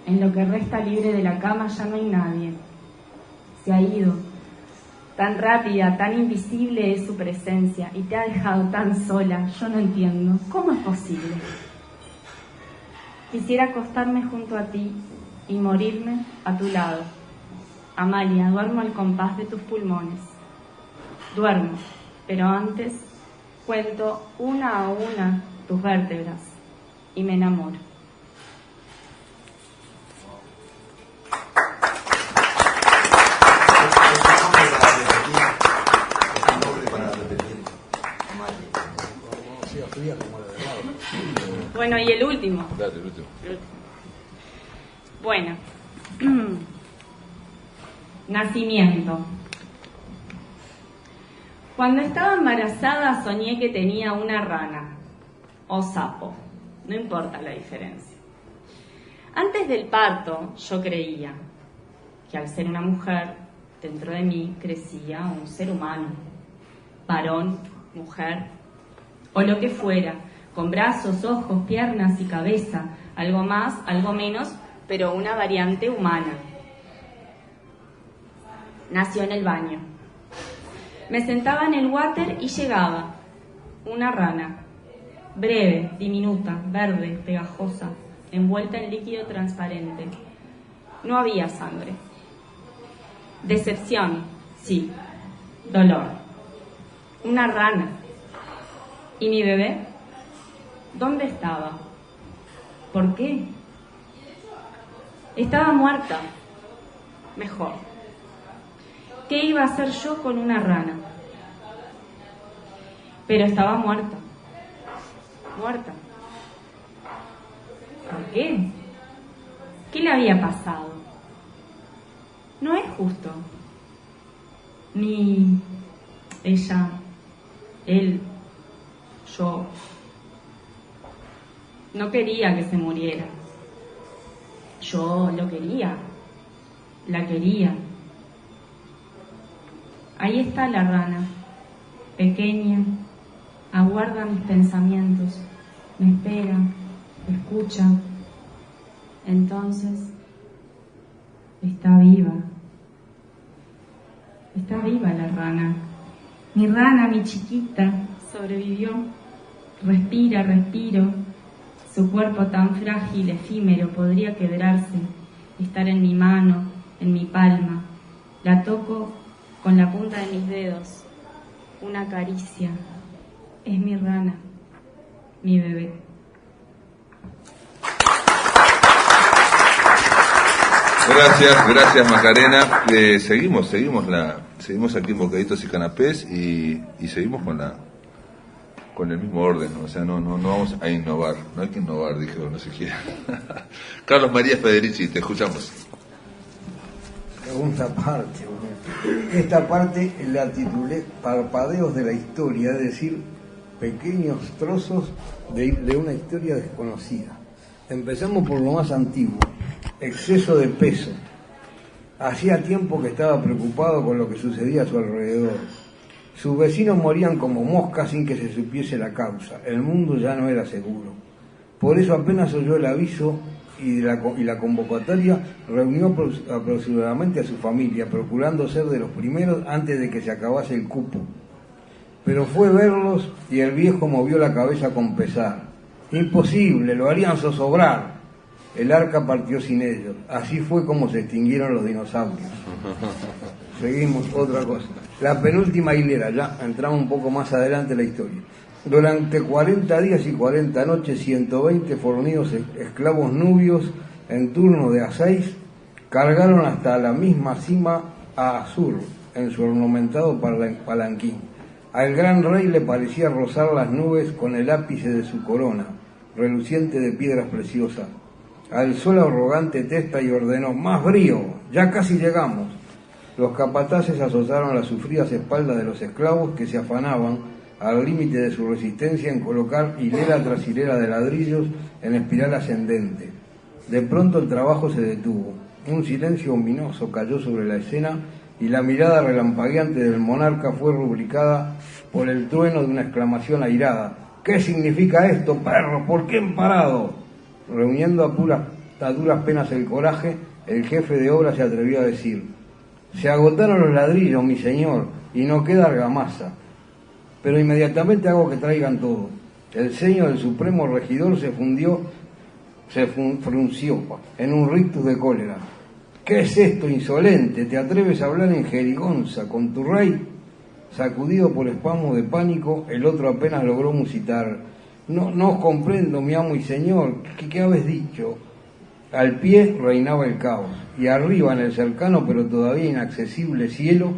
En lo que resta libre de la cama ya no hay nadie. Se ha ido. Tan rápida, tan invisible es su presencia y te ha dejado tan sola. Yo no entiendo. ¿Cómo es posible? Quisiera acostarme junto a ti y morirme a tu lado. Amalia, duermo al compás de tus pulmones. Duermo, pero antes cuento una a una tus vértebras y me enamoro. Bueno, y el último. Dale, el último. Bueno. Nacimiento. Cuando estaba embarazada soñé que tenía una rana o sapo, no importa la diferencia. Antes del parto yo creía que al ser una mujer, dentro de mí crecía un ser humano, varón, mujer, o lo que fuera, con brazos, ojos, piernas y cabeza, algo más, algo menos, pero una variante humana. Nació en el baño. Me sentaba en el water y llegaba una rana, breve, diminuta, verde, pegajosa, envuelta en líquido transparente. No había sangre. Decepción, sí. Dolor. Una rana. ¿Y mi bebé? ¿Dónde estaba? ¿Por qué? Estaba muerta. Mejor. ¿Qué iba a hacer yo con una rana? Pero estaba muerta. Muerta. ¿Por qué? ¿Qué le había pasado? No es justo. Ni ella, él, yo. No quería que se muriera. Yo lo quería. La quería. Ahí está la rana, pequeña, aguarda mis pensamientos, me espera, me escucha. Entonces, está viva. Está viva la rana. Mi rana, mi chiquita, sobrevivió. Respira, respiro. Su cuerpo tan frágil, efímero, podría quebrarse, estar en mi mano, en mi palma. La toco con la punta de mis dedos. Una caricia. Es mi rana, mi bebé. Gracias Macarena. Seguimos aquí en Bocaditos y Canapés y seguimos con el mismo orden, o sea, no vamos a innovar, no hay que innovar, dije, no sé quién. Carlos María Federici, te escuchamos. Segunda parte. Esta parte la titulé Parpadeos de la historia, es decir, pequeños trozos de una historia desconocida. Empezamos por lo más antiguo, exceso de peso. Hacía tiempo que estaba preocupado con lo que sucedía a su alrededor. Sus vecinos morían como moscas sin que se supiese la causa. El mundo ya no era seguro. Por eso apenas oyó el aviso y la convocatoria, reunió aproximadamente a su familia, procurando ser de los primeros antes de que se acabase el cupo. Pero fue verlos y el viejo movió la cabeza con pesar. Imposible, lo harían zozobrar. El arca partió sin ellos. Así fue como se extinguieron los dinosaurios. Seguimos, otra cosa. La penúltima hilera, ya entramos un poco más adelante en la historia. Durante 40 días y 40 noches, 120 fornidos esclavos nubios, en turno de a 6, cargaron hasta la misma cima a Azur, en su ornamentado palanquín. Al gran rey le parecía rozar las nubes con el ápice de su corona, reluciente de piedras preciosas. Alzó la arrogante testa y ordenó: ¡más brío! ¡Ya casi llegamos! Los capataces azotaron las sufridas espaldas de los esclavos que se afanaban, al límite de su resistencia, en colocar hilera tras hilera de ladrillos en espiral ascendente. De pronto el trabajo se detuvo. Un silencio ominoso cayó sobre la escena y la mirada relampagueante del monarca fue rubricada por el trueno de una exclamación airada: ¿qué significa esto, perro? ¿Por qué han parado? Reuniendo a puras a duras penas el coraje, el jefe de obra se atrevió a decir: se agotaron los ladrillos, mi señor, y no queda argamasa. Pero inmediatamente hago que traigan todo. El ceño del supremo regidor se frunció en un rictus de cólera. ¿Qué es esto, insolente? ¿Te atreves a hablar en jerigonza con tu rey? Sacudido por espasmos de pánico, el otro apenas logró musitar: no os comprendo, mi amo y señor, ¿qué habéis dicho? Al pie reinaba el caos, y arriba, en el cercano pero todavía inaccesible cielo,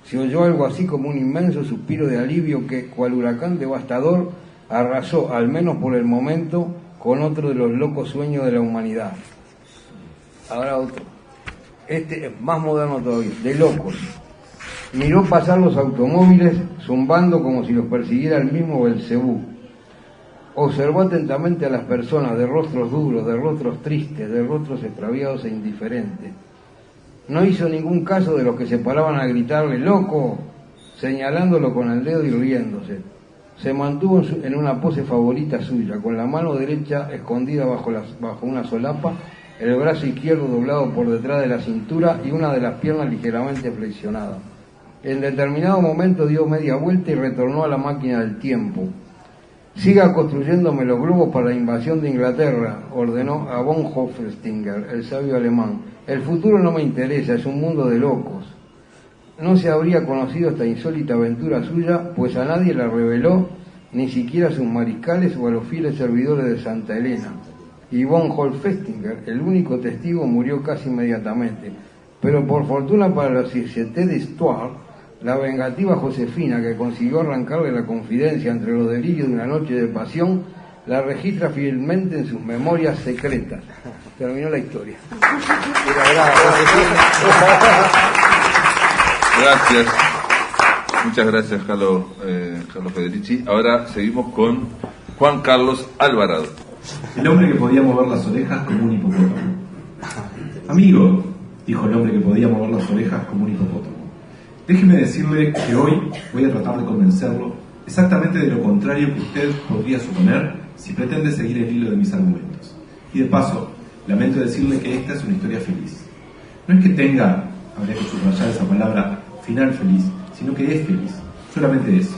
se oyó algo así como un inmenso suspiro de alivio que, cual huracán devastador, arrasó, al menos por el momento, con otro de los locos sueños de la humanidad. Ahora otro. Este es más moderno todavía, de locos. Miró pasar los automóviles, zumbando como si los persiguiera el mismo Belcebú. Observó atentamente a las personas, de rostros duros, de rostros tristes, de rostros extraviados e indiferentes. No hizo ningún caso de los que se paraban a gritarle ¡loco!, señalándolo con el dedo y riéndose. Se mantuvo en una pose favorita suya, con la mano derecha escondida bajo una solapa, el brazo izquierdo doblado por detrás de la cintura y una de las piernas ligeramente flexionada. En determinado momento dio media vuelta y retornó a la máquina del tiempo. Siga construyéndome los globos para la invasión de Inglaterra, ordenó a von Hofstinger, el sabio alemán. El futuro no me interesa, es un mundo de locos. No se habría conocido esta insólita aventura suya, pues a nadie la reveló, ni siquiera a sus mariscales o a los fieles servidores de Santa Elena. Y von Hofstinger, el único testigo, murió casi inmediatamente. Pero por fortuna para la Société d'Histoire, la vengativa Josefina, que consiguió arrancarle la confidencia entre los delirios de una noche de pasión, la registra fielmente en sus memorias secretas. Terminó la historia. Gracias. Muchas gracias, Carlos Federici. Ahora seguimos con Juan Carlos Alvarado. El hombre que podía mover las orejas como un hipopótamo. Amigo, dijo el hombre que podía mover las orejas como un hipopótamo, déjeme decirle que hoy voy a tratar de convencerlo exactamente de lo contrario que usted podría suponer si pretende seguir el hilo de mis argumentos. Y de paso, lamento decirle que esta es una historia feliz. No es que tenga, habría que subrayar esa palabra, final feliz, sino que es feliz, solamente eso.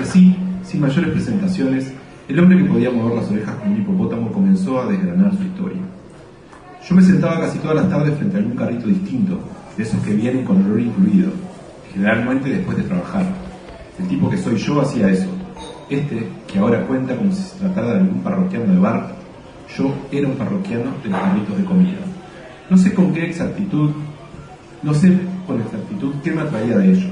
Así, sin mayores presentaciones, el hombre que podía mover las orejas como un hipopótamo comenzó a desgranar su historia. Yo me sentaba casi todas las tardes frente a algún carrito distinto, de esos que vienen con olor incluido, generalmente después de trabajar. El tipo que soy yo hacía eso. Este, que ahora cuenta como si se tratara de algún parroquiano de bar, yo era un parroquiano de los carritos de comida. No sé con exactitud qué me atraía de ellos.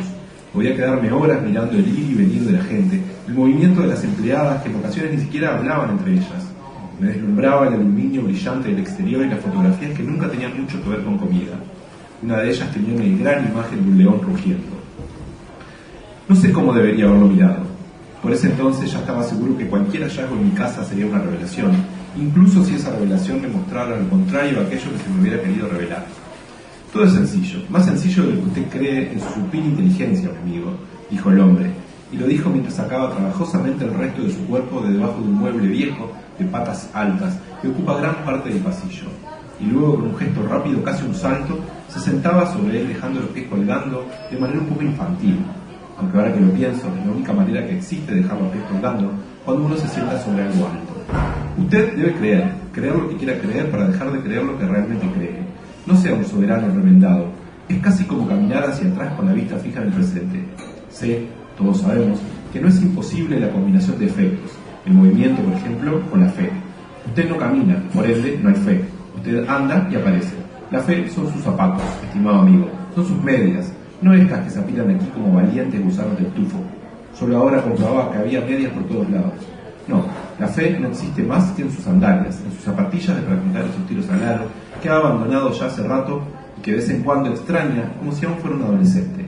Podía quedarme horas mirando el ir y venir de la gente, el movimiento de las empleadas que en ocasiones ni siquiera hablaban entre ellas. Me deslumbraba el aluminio brillante del exterior y las fotografías que nunca tenían mucho que ver con comida. Una de ellas tenía una gran imagen de un león rugiendo. No sé cómo debería haberlo mirado. Por ese entonces ya estaba seguro que cualquier hallazgo en mi casa sería una revelación, incluso si esa revelación me mostrara lo contrario a aquello que se me hubiera querido revelar. Todo es sencillo, más sencillo de lo que usted cree en su supina inteligencia, mi amigo, dijo el hombre, y lo dijo mientras sacaba trabajosamente el resto de su cuerpo de debajo de un mueble viejo de patas altas que ocupa gran parte del pasillo. Y luego, con un gesto rápido, casi un salto, se sentaba sobre él dejando los pies colgando de manera un poco infantil. Aunque ahora que lo pienso, es la única manera que existe dejar los pies colgando cuando uno se sienta sobre algo alto. Usted debe creer lo que quiera creer para dejar de creer lo que realmente cree. No sea un soberano remendado. Es casi como caminar hacia atrás con la vista fija en el presente. Sé, todos sabemos, que no es imposible la combinación de efectos. El movimiento, por ejemplo, con la fe. Usted no camina, por ende no hay fe. Usted anda y aparece. La fe son sus zapatos, estimado amigo. Son sus medias. No estas que se apilan aquí como valientes gusanos del tufo. Solo ahora comprobaba que había medias por todos lados. No, la fe no existe más que en sus sandalias, en sus zapatillas de practicar esos tiros al aro, que ha abandonado ya hace rato y que de vez en cuando extraña como si aún fuera un adolescente.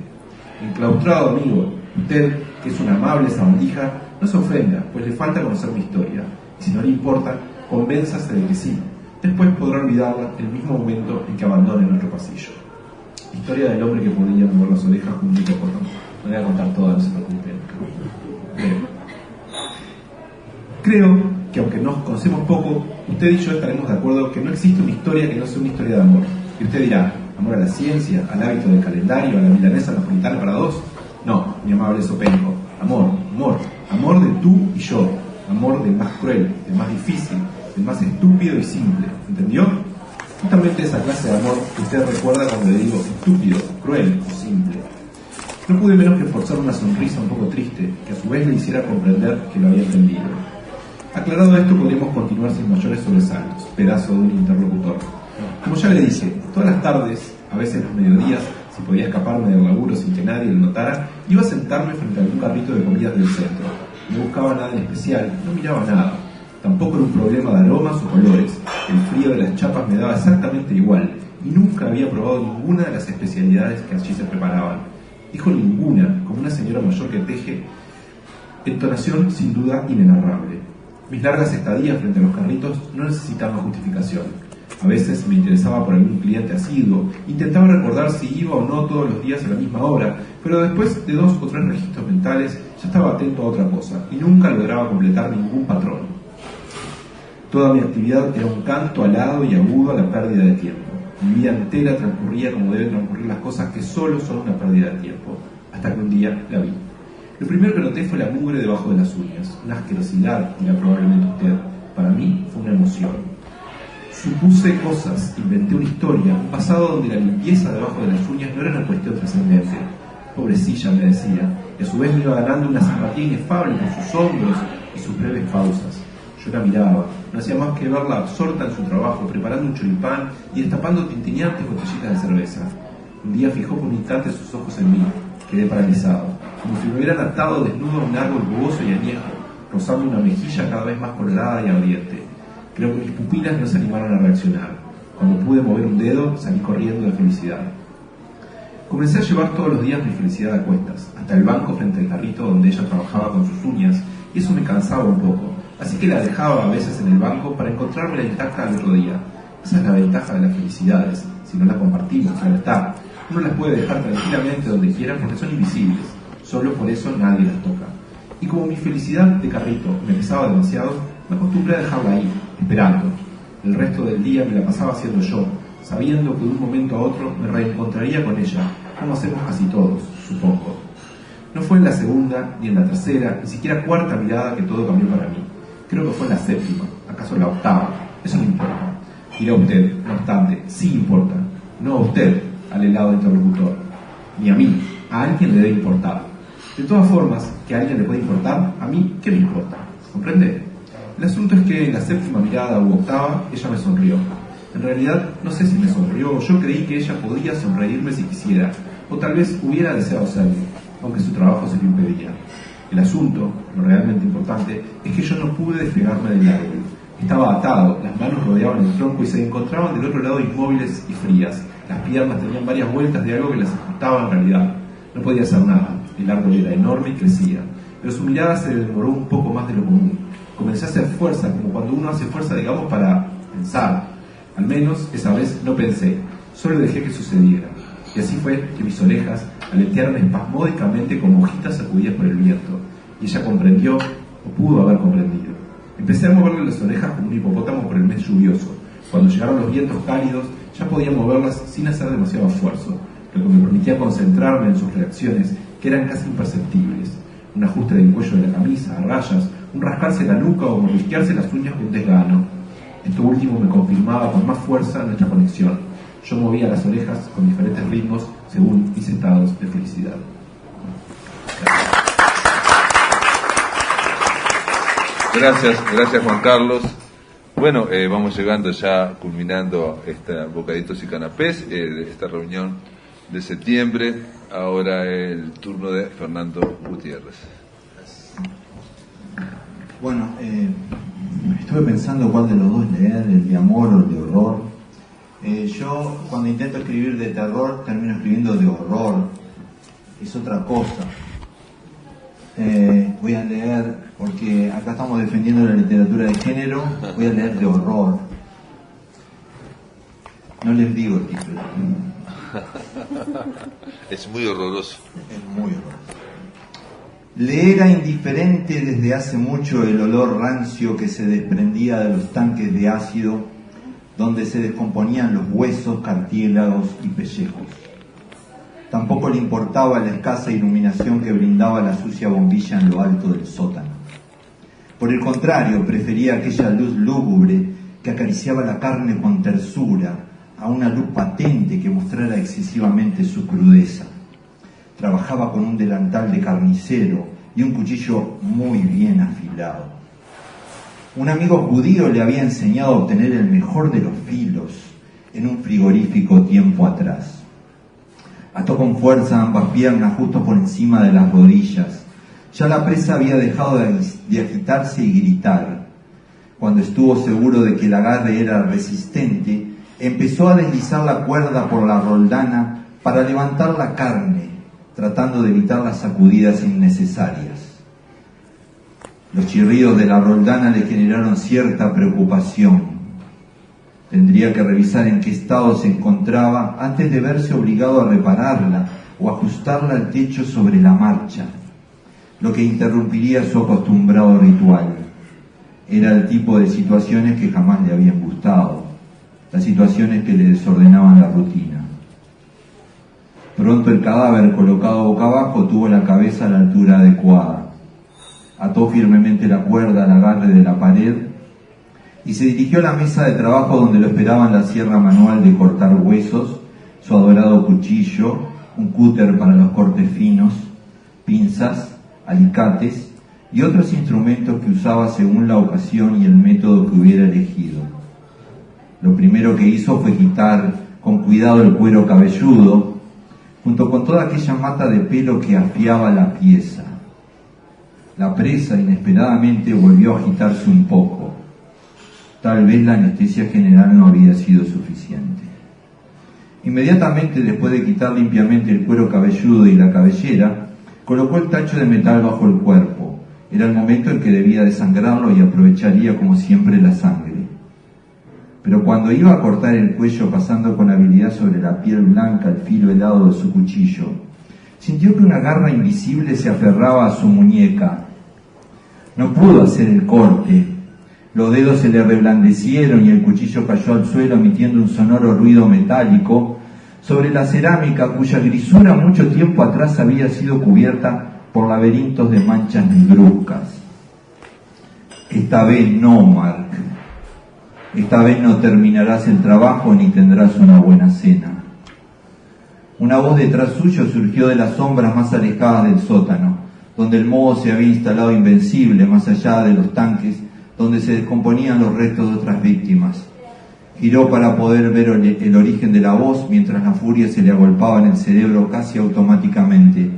Enclaustrado amigo, usted, que es una amable sabandija, no se ofenda, pues le falta conocer mi historia. Y si no le importa, convénzase de que sí. Después podrá olvidarla en el mismo momento en que abandone nuestro pasillo. Historia del hombre que podía mover las orejas con un hipopótamo. No voy a contar toda, no se preocupen. Creo que aunque no conocemos poco, usted y yo estaremos de acuerdo que no existe una historia que no sea una historia de amor. Y usted dirá, ¿amor a la ciencia, al hábito del calendario, a la milanesa napolitana para dos? No, mi amable Sopenco. Amor, amor, amor de tú y yo. Amor del más cruel, del más difícil, del más estúpido y simple. ¿Entendió? Justamente esa clase de amor que usted recuerda cuando le digo estúpido, cruel o simple. No pude menos que forzar una sonrisa un poco triste, que a su vez le hiciera comprender que lo había entendido. Aclarado esto, podríamos continuar sin mayores sobresaltos, pedazo de un interlocutor. Como ya le dije, todas las tardes, a veces los mediodías, si podía escaparme del laburo sin que nadie lo notara, iba a sentarme frente a algún carrito de comidas del centro. No buscaba nada en especial, no miraba nada. Tampoco era un problema de aromas o colores. El frío de las chapas me daba exactamente igual, y nunca había probado ninguna de las especialidades que allí se preparaban. Dijo ninguna, como una señora mayor que teje, entonación sin duda inenarrable. Mis largas estadías frente a los carritos no necesitaban justificación. A veces me interesaba por algún cliente asiduo, intentaba recordar si iba o no todos los días a la misma hora, pero después de 2 o 3 registros mentales ya estaba atento a otra cosa y nunca lograba completar ningún patrón. Toda mi actividad era un canto alado y agudo a la pérdida de tiempo. Mi vida entera transcurría como deben transcurrir las cosas que solo son una pérdida de tiempo, hasta que un día la vi. Lo primero que noté fue la mugre debajo de las uñas, una asquerosidad, dirá probablemente usted. Para mí fue una emoción. Supuse cosas, inventé una historia, un pasado donde la limpieza debajo de las uñas no era una cuestión trascendente. Pobrecilla, me decía, y a su vez me iba ganando una simpatía inefable por sus hombros y sus breves pausas. Yo la miraba, no hacía más que verla absorta en su trabajo, preparando un choripán y destapando tintineantes botellitas de cerveza. Un día fijó por un instante sus ojos en mí, quedé paralizado, como si me hubieran atado desnudo a un árbol rugoso y añejo, rozando una mejilla cada vez más colorada y ardiente. Creo que mis pupilas no se animaron a reaccionar. Cuando pude mover un dedo, salí corriendo de felicidad. Comencé a llevar todos los días mi felicidad a cuestas, hasta el banco frente al carrito donde ella trabajaba con sus uñas, y eso me cansaba un poco, así que la dejaba a veces en el banco para encontrármela intacta al otro día. Esa es la ventaja de las felicidades, si no las compartimos, claro está. Uno las puede dejar tranquilamente donde quiera porque son invisibles, solo por eso nadie las toca. Y como mi felicidad de carrito me pesaba demasiado, me acostumbré a dejarla ahí, esperando. El resto del día me la pasaba haciendo yo, sabiendo que de un momento a otro me reencontraría con ella, como hacemos casi todos, supongo. No fue en la segunda, ni en la tercera, ni siquiera cuarta mirada que todo cambió para mí. Creo que fue en la séptima, acaso la octava. Eso no importa. Dirá usted, no obstante, sí importa. No a usted, al helado interlocutor, ni a mí, a alguien le debe importar. De todas formas, que a alguien le puede importar, a mí, ¿qué me importa? ¿Comprende? El asunto es que en la séptima mirada u octava, ella me sonrió. En realidad, no sé si me sonrió, yo creí que ella podía sonreírme si quisiera, o tal vez hubiera deseado hacerlo, aunque su trabajo se lo impedía. El asunto, lo realmente importante, es que yo no pude despegarme del árbol. Estaba atado, las manos rodeaban el tronco y se encontraban del otro lado inmóviles y frías. Las piernas tenían varias vueltas de algo que las ajustaba en realidad. No podía hacer nada, el árbol era enorme y crecía, pero su mirada se demoró un poco más de lo común. Comencé a hacer fuerza, como cuando uno hace fuerza, digamos, para pensar. Al menos esa vez no pensé, solo dejé que sucediera. Y así fue que mis orejas aletearon espasmódicamente como hojitas sacudidas por el viento. Y ella comprendió, o pudo haber comprendido. Empecé a moverle las orejas como un hipopótamo por el mes lluvioso. Cuando llegaron los vientos cálidos, ya podía moverlas sin hacer demasiado esfuerzo, lo que me permitía concentrarme en sus reacciones, que eran casi imperceptibles. Un ajuste del cuello de la camisa, a rayas, un rascarse la nuca o mordisquearse las uñas con un desgano. Esto último me confirmaba con más fuerza nuestra conexión. Yo movía las orejas con diferentes ritmos según mis estados de felicidad. Gracias Juan Carlos. Bueno, vamos llegando ya, culminando Bocaditos y Canapés, esta reunión de septiembre. Ahora el turno de Fernando Gutiérrez. Bueno, estuve pensando cuál de los dos leer, el de amor o el de horror. Yo cuando intento escribir de terror termino escribiendo de horror, es otra cosa. Voy a leer, porque acá estamos defendiendo la literatura de género, voy a leer de horror. No les digo el título. Es muy horroroso. Es muy horroroso. Le era indiferente desde hace mucho el olor rancio que se desprendía de los tanques de ácido donde se descomponían los huesos, cartílagos y pellejos. Tampoco le importaba la escasa iluminación que brindaba la sucia bombilla en lo alto del sótano. Por el contrario, prefería aquella luz lúgubre que acariciaba la carne con tersura a una luz patente que mostrara excesivamente su crudeza. Trabajaba con un delantal de carnicero y un cuchillo muy bien afilado. Un amigo judío le había enseñado a obtener el mejor de los filos en un frigorífico tiempo atrás. Ató con fuerza ambas piernas justo por encima de las rodillas. Ya la presa había dejado de agitarse y gritar. Cuando estuvo seguro de que el agarre era resistente, empezó a deslizar la cuerda por la roldana para levantar la carne, tratando de evitar las sacudidas innecesarias. Los chirridos de la roldana le generaron cierta preocupación. Tendría que revisar en qué estado se encontraba antes de verse obligado a repararla o ajustarla al techo sobre la marcha, lo que interrumpiría su acostumbrado ritual. Era el tipo de situaciones que jamás le habían gustado, las situaciones que le desordenaban la rutina. Pronto el cadáver, colocado boca abajo, tuvo la cabeza a la altura adecuada. Ató firmemente la cuerda al agarre de la pared y se dirigió a la mesa de trabajo donde lo esperaban la sierra manual de cortar huesos, su adorado cuchillo, un cúter para los cortes finos, pinzas, alicates y otros instrumentos que usaba según la ocasión y el método que hubiera elegido. Lo primero que hizo fue quitar con cuidado el cuero cabelludo, junto con toda aquella mata de pelo que afiaba la pieza. La presa inesperadamente volvió a agitarse un poco. Tal vez la anestesia general no había sido suficiente. Inmediatamente después de quitar limpiamente el cuero cabelludo y la cabellera, colocó el tacho de metal bajo el cuerpo. Era el momento en que debía desangrarlo y aprovecharía como siempre la sangre. Pero cuando iba a cortar el cuello pasando con habilidad sobre la piel blanca el filo helado de su cuchillo, sintió que una garra invisible se aferraba a su muñeca. No pudo hacer el corte. Los dedos se le reblandecieron y el cuchillo cayó al suelo emitiendo un sonoro ruido metálico sobre la cerámica cuya grisura mucho tiempo atrás había sido cubierta por laberintos de manchas negruzcas. Esta vez no, Mark. Esta vez no terminarás el trabajo ni tendrás una buena cena. Una voz detrás suyo surgió de las sombras más alejadas del sótano, donde el moho se había instalado invencible más allá de los tanques, donde se descomponían los restos de otras víctimas. Giró para poder ver el origen de la voz mientras la furia se le agolpaba en el cerebro casi automáticamente,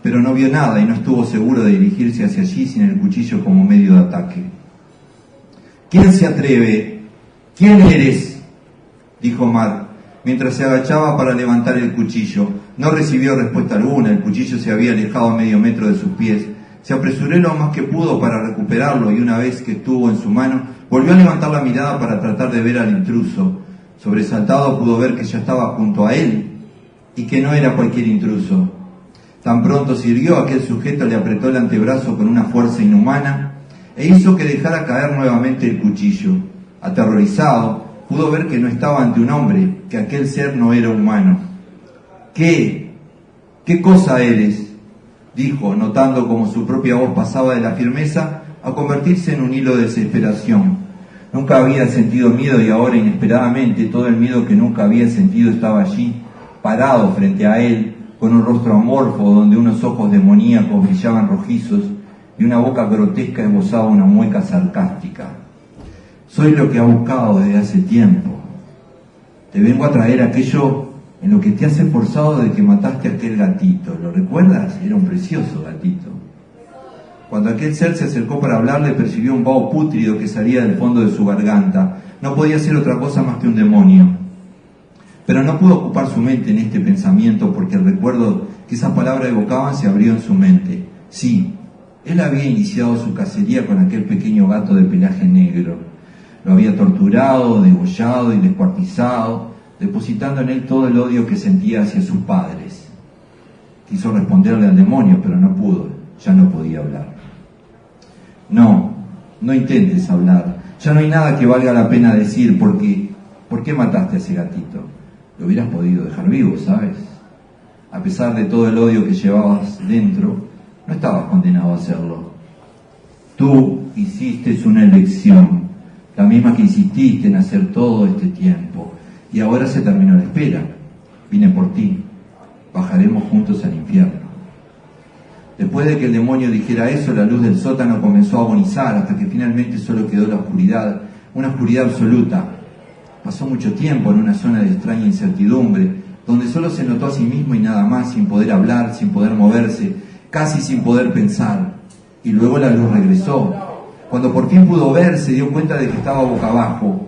pero no vio nada y no estuvo seguro de dirigirse hacia allí sin el cuchillo como medio de ataque. ¿Quién se atreve? ¿Quién eres?, dijo Mark, mientras se agachaba para levantar el cuchillo. No recibió respuesta alguna, el cuchillo se había alejado a medio metro de sus pies. Se apresuró lo más que pudo para recuperarlo y una vez que estuvo en su mano, volvió a levantar la mirada para tratar de ver al intruso. Sobresaltado pudo ver que ya estaba junto a él y que no era cualquier intruso. Tan pronto se irguió, aquel sujeto le apretó el antebrazo con una fuerza inhumana e hizo que dejara caer nuevamente el cuchillo. Aterrorizado, pudo ver que no estaba ante un hombre, que aquel ser no era humano. ¿Qué cosa eres?, dijo, notando como su propia voz pasaba de la firmeza a convertirse en un hilo de desesperación. Nunca había sentido miedo y ahora, inesperadamente, todo el miedo que nunca había sentido estaba allí, parado frente a él, con un rostro amorfo donde unos ojos demoníacos brillaban rojizos y una boca grotesca esbozaba una mueca sarcástica. Soy lo que ha buscado desde hace tiempo. Te vengo a traer aquello en lo que te has esforzado de que mataste a aquel gatito. ¿Lo recuerdas? Era un precioso gatito. Cuando aquel ser se acercó para hablarle, percibió un vaho pútrido que salía del fondo de su garganta. No podía ser otra cosa más que un demonio. Pero no pudo ocupar su mente en este pensamiento porque el recuerdo que esas palabras evocaban se abrió en su mente. Sí, él había iniciado su cacería con aquel pequeño gato de pelaje negro. Lo había torturado, degollado y descuartizado, depositando en él todo el odio que sentía hacia sus padres. Quiso responderle al demonio, pero no pudo. ya no podía hablar. No intentes hablar, ya no hay nada que valga la pena decir, porque ¿por qué mataste a ese gatito? Lo hubieras podido dejar vivo, ¿sabes? A pesar de todo el odio que llevabas dentro, no estabas condenado a hacerlo. Tú hiciste una elección, la misma que insististe en hacer todo este tiempo, y ahora se terminó la espera. Vine por ti, bajaremos juntos al infierno. Después de que el demonio dijera eso, la luz del sótano comenzó a agonizar hasta que finalmente solo quedó la oscuridad, una oscuridad absoluta. Pasó mucho tiempo en una zona de extraña incertidumbre, donde solo se notó a sí mismo y nada más, sin poder hablar, sin poder moverse, casi sin poder pensar. Y luego la luz regresó. Cuando por fin pudo ver, se dio cuenta de que estaba boca abajo,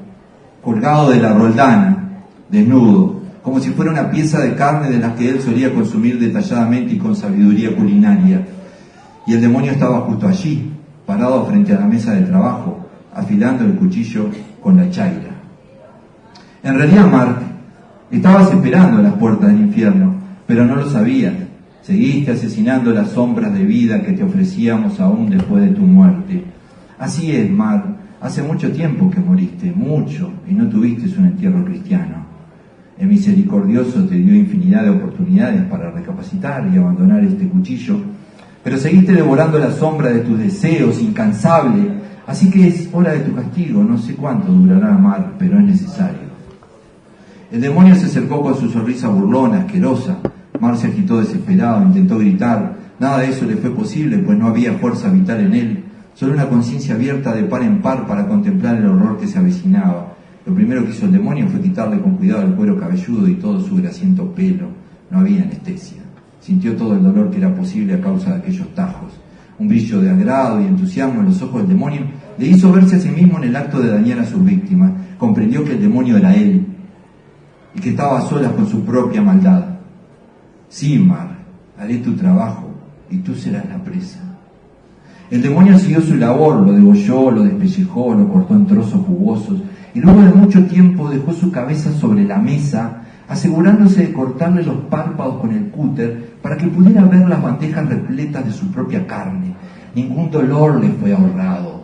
colgado de la roldana, desnudo, como si fuera una pieza de carne de las que él solía consumir detalladamente y con sabiduría culinaria. Y el demonio estaba justo allí, parado frente a la mesa de trabajo, afilando el cuchillo con la chaira. En realidad, Mark, estabas esperando a las puertas del infierno, pero no lo sabías. Seguiste asesinando las sombras de vida que te ofrecíamos aún después de tu muerte. Así es, Mark, hace mucho tiempo que moriste, mucho, y no tuviste un entierro cristiano. El misericordioso te dio infinidad de oportunidades para recapacitar y abandonar este cuchillo, pero seguiste devorando la sombra de tus deseos, incansable. Así que es hora de tu castigo. No sé cuánto durará, Mark, pero es necesario. El demonio se acercó con su sonrisa burlona, asquerosa. Mark se agitó desesperado, intentó gritar. Nada de eso le fue posible, pues no había fuerza vital en él, solo una conciencia abierta de par en par para contemplar el horror que se avecinaba. Lo primero que hizo el demonio fue quitarle con cuidado el cuero cabelludo y todo su grasiento pelo. No había anestesia. Sintió todo el dolor que era posible a causa de aquellos tajos. Un brillo de agrado y entusiasmo en los ojos del demonio le hizo verse a sí mismo en el acto de dañar a sus víctimas. Comprendió que el demonio era él y que estaba a solas con su propia maldad. Sí, Mar, haré tu trabajo y tú serás la presa. El demonio siguió su labor, lo degolló, lo despellejó, lo cortó en trozos jugosos y luego de mucho tiempo dejó su cabeza sobre la mesa, asegurándose de cortarle los párpados con el cúter para que pudiera ver las bandejas repletas de su propia carne. Ningún dolor le fue ahorrado.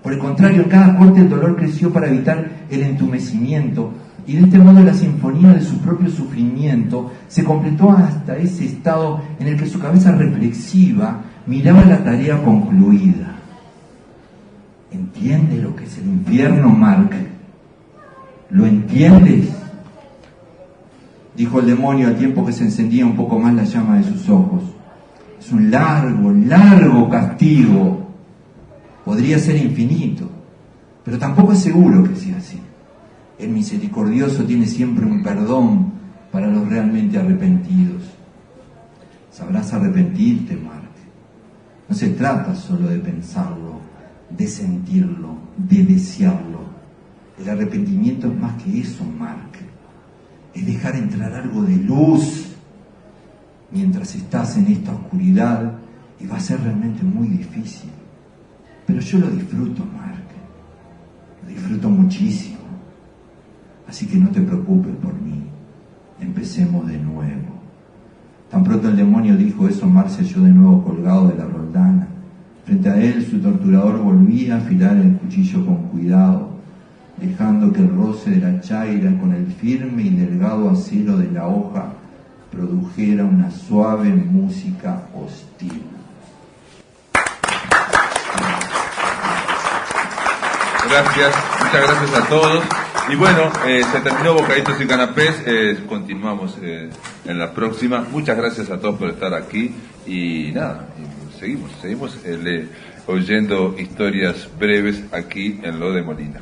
Por el contrario, en cada corte el dolor creció para evitar el entumecimiento, y de este modo la sinfonía de su propio sufrimiento se completó hasta ese estado en el que su cabeza reflexiva miraba la tarea concluida. ¿Entiendes lo que es el infierno, Mark? ¿Lo entiendes?, dijo el demonio al tiempo que se encendía un poco más la llama de sus ojos. Es un largo, largo castigo. Podría ser infinito, pero tampoco es seguro que sea así. El misericordioso tiene siempre un perdón para los realmente arrepentidos. Sabrás arrepentirte, Mark. No se trata solo de pensarlo, de sentirlo, de desearlo. El arrepentimiento es más que eso, Mark. Es dejar entrar algo de luz mientras estás en esta oscuridad, y va a ser realmente muy difícil. Pero yo lo disfruto, Mark. Lo disfruto muchísimo. Así que no te preocupes por mí. Empecemos de nuevo. Tan pronto el demonio dijo eso, Mark se halló de nuevo colgado de la roldana. Frente a él, su torturador volvía a afilar el cuchillo con cuidado, dejando que el roce de la chaira con el firme y delgado acero de la hoja produjera una suave música hostil. Gracias, muchas gracias a todos. Y bueno, se terminó Bocaditos y Canapés, continuamos en la próxima. Muchas gracias a todos por estar aquí y nada, seguimos oyendo historias breves aquí en Lo de Molina.